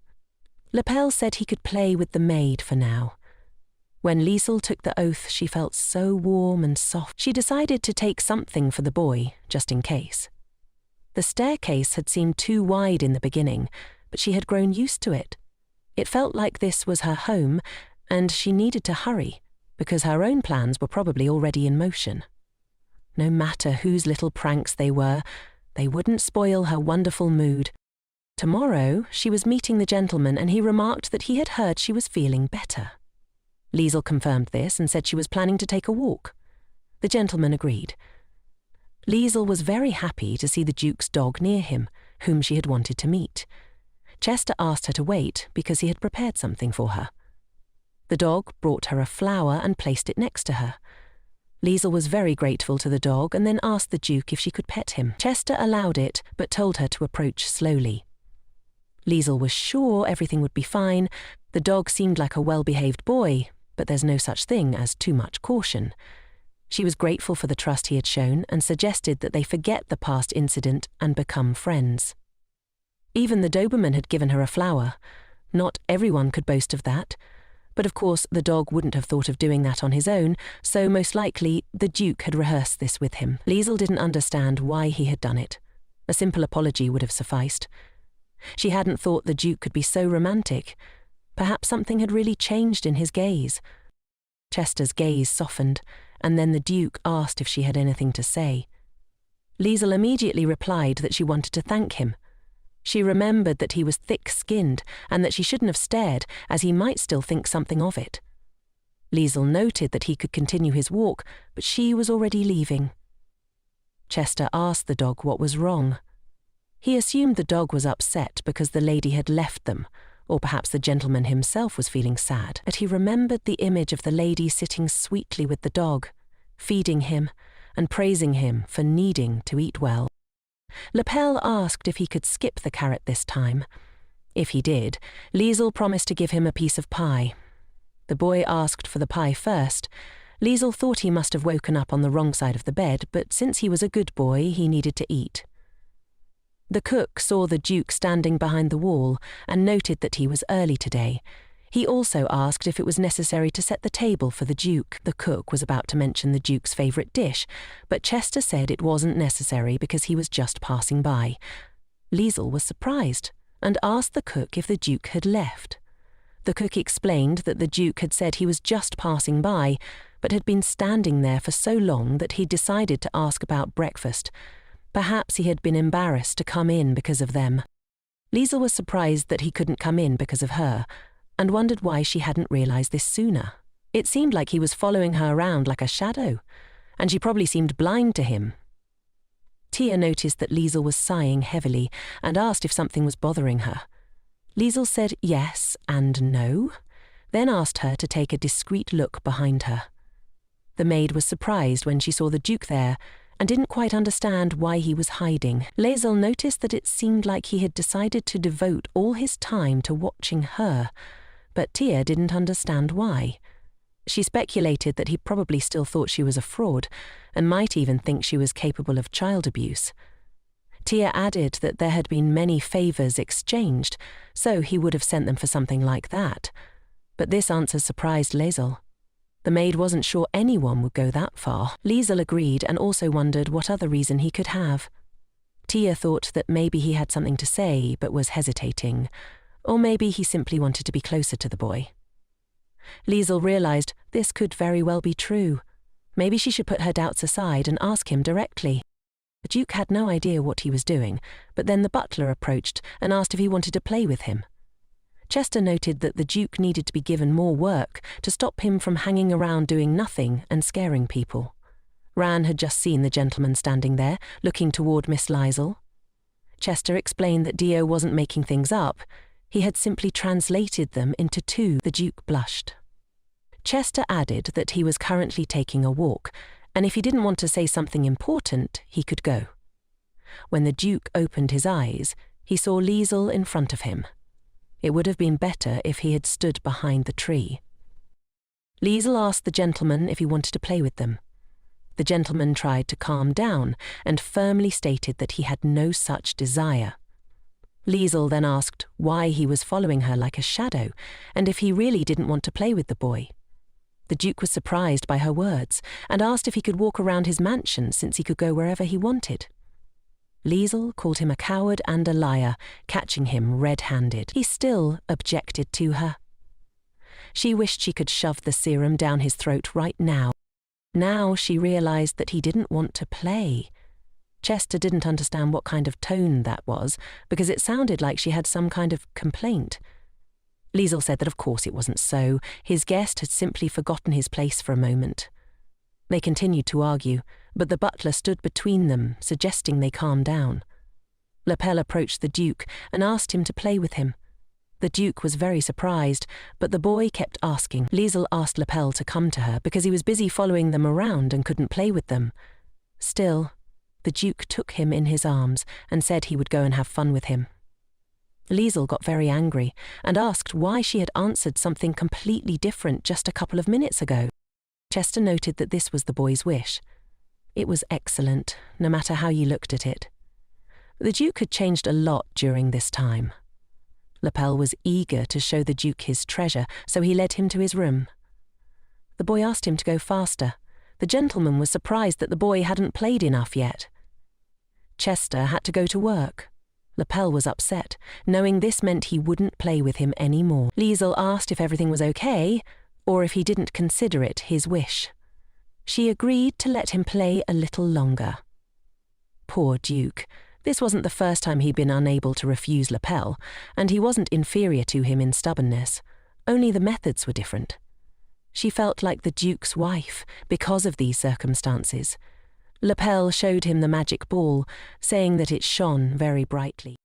Elle said he could play with the maid for now. When Lizelle took the oath, she felt so warm and soft. She decided to take something for the boy, just in case. The staircase had seemed too wide in the beginning, but she had grown used to it. It felt like this was her home, and she needed to hurry, because her own plans were probably already in motion. No matter whose little pranks they were, they wouldn't spoil her wonderful mood. Tomorrow, she was meeting the gentleman, and he remarked that he had heard she was feeling better. Lizelle confirmed this and said she was planning to take a walk. The gentleman agreed. Lizelle was very happy to see the Duke's dog near him, whom she had wanted to meet. Chester asked her to wait because he had prepared something for her. The dog brought her a flower and placed it next to her. Lizelle was very grateful to the dog and then asked the Duke if she could pet him. Chester allowed it, but told her to approach slowly. Lizelle was sure everything would be fine. The dog seemed like a well-behaved boy, but there's no such thing as too much caution. She was grateful for the trust he had shown and suggested that they forget the past incident and become friends. Even the Doberman had given her a flower. Not everyone could boast of that. But of course, the dog wouldn't have thought of doing that on his own, so most likely the Duke had rehearsed this with him. Lizelle didn't understand why he had done it. A simple apology would have sufficed. She hadn't thought the Duke could be so romantic. Perhaps something had really changed in his gaze. Chester's gaze softened, and then the Duke asked if she had anything to say. Lizelle immediately replied that she wanted to thank him. She remembered that he was thick-skinned and that she shouldn't have stared, as he might still think something of it. Lizelle noted that he could continue his walk, but she was already leaving. Chester asked the dog what was wrong. He assumed the dog was upset because the lady had left them, or perhaps the gentleman himself was feeling sad. But he remembered the image of the lady sitting sweetly with the dog, feeding him and praising him for needing to eat well. Elle asked if he could skip the carrot this time. If he did, Lizelle promised to give him a piece of pie. The boy asked for the pie first. Lizelle thought he must have woken up on the wrong side of the bed, but since he was a good boy, he needed to eat. The cook saw the Duke standing behind the wall and noted that he was early today. He also asked if it was necessary to set the table for the Duke. The cook was about to mention the Duke's favourite dish, but Chester said it wasn't necessary because he was just passing by. Lizelle was surprised and asked the cook if the Duke had left. The cook explained that the Duke had said he was just passing by, but had been standing there for so long that he decided to ask about breakfast. Perhaps he had been embarrassed to come in because of them. Lizelle was surprised that he couldn't come in because of her, and wondered why she hadn't realized this sooner. It seemed like he was following her around like a shadow, and she probably seemed blind to him. Tia noticed that Lizelle was sighing heavily and asked if something was bothering her. Lizelle said yes and no, then asked her to take a discreet look behind her. The maid was surprised when she saw the Duke there and didn't quite understand why he was hiding. Lizelle noticed that it seemed like he had decided to devote all his time to watching her, but Tia didn't understand why. She speculated that he probably still thought she was a fraud, and might even think she was capable of child abuse. Tia added that there had been many favours exchanged, so he would have sent them for something like that. But this answer surprised Lizelle. The maid wasn't sure anyone would go that far. Lizelle agreed and also wondered what other reason he could have. Tia thought that maybe he had something to say but was hesitating, or maybe he simply wanted to be closer to the boy. Lizelle realized this could very well be true. Maybe she should put her doubts aside and ask him directly. The Duke had no idea what he was doing, but then the butler approached and asked if he wanted to play with him. Chester noted that the Duke needed to be given more work to stop him from hanging around doing nothing and scaring people. Ran had just seen the gentleman standing there, looking toward Miss Lizelle. Chester explained that Dio wasn't making things up. He had simply translated them into two. The Duke blushed. Chester added that he was currently taking a walk, and if he didn't want to say something important, he could go. When the Duke opened his eyes, he saw Lizelle in front of him. It would have been better if he had stood behind the tree. Lizelle asked the gentleman if he wanted to play with them. The gentleman tried to calm down and firmly stated that he had no such desire. Lizelle then asked why he was following her like a shadow and if he really didn't want to play with the boy. The Duke was surprised by her words and asked if he could walk around his mansion since he could go wherever he wanted. Lizelle called him a coward and a liar, catching him red-handed. He still objected to her. She wished she could shove the serum down his throat right now. Now she realized that he didn't want to play. Chester didn't understand what kind of tone that was, because it sounded like she had some kind of complaint. Lizelle said that of course it wasn't so. His guest had simply forgotten his place for a moment. They continued to argue, but the butler stood between them, suggesting they calm down. Elle approached the Duke and asked him to play with him. The Duke was very surprised, but the boy kept asking. Lizelle asked Elle to come to her because he was busy following them around and couldn't play with them. Still, the Duke took him in his arms and said he would go and have fun with him. Lizelle got very angry and asked why she had answered something completely different just a couple of minutes ago. Chester noted that this was the boy's wish. It was excellent, no matter how you looked at it. The Duke had changed a lot during this time. Elle was eager to show the Duke his treasure, so he led him to his room. The boy asked him to go faster. The gentleman was surprised that the boy hadn't played enough yet. Chester had to go to work. Elle was upset, knowing this meant he wouldn't play with him anymore. Lizelle asked if everything was okay, or if he didn't consider it his wish. She agreed to let him play a little longer. Poor Duke. This wasn't the first time he'd been unable to refuse Elle, and he wasn't inferior to him in stubbornness. Only the methods were different. She felt like the Duke's wife because of these circumstances. Elle showed him the magic ball, saying that it shone very brightly.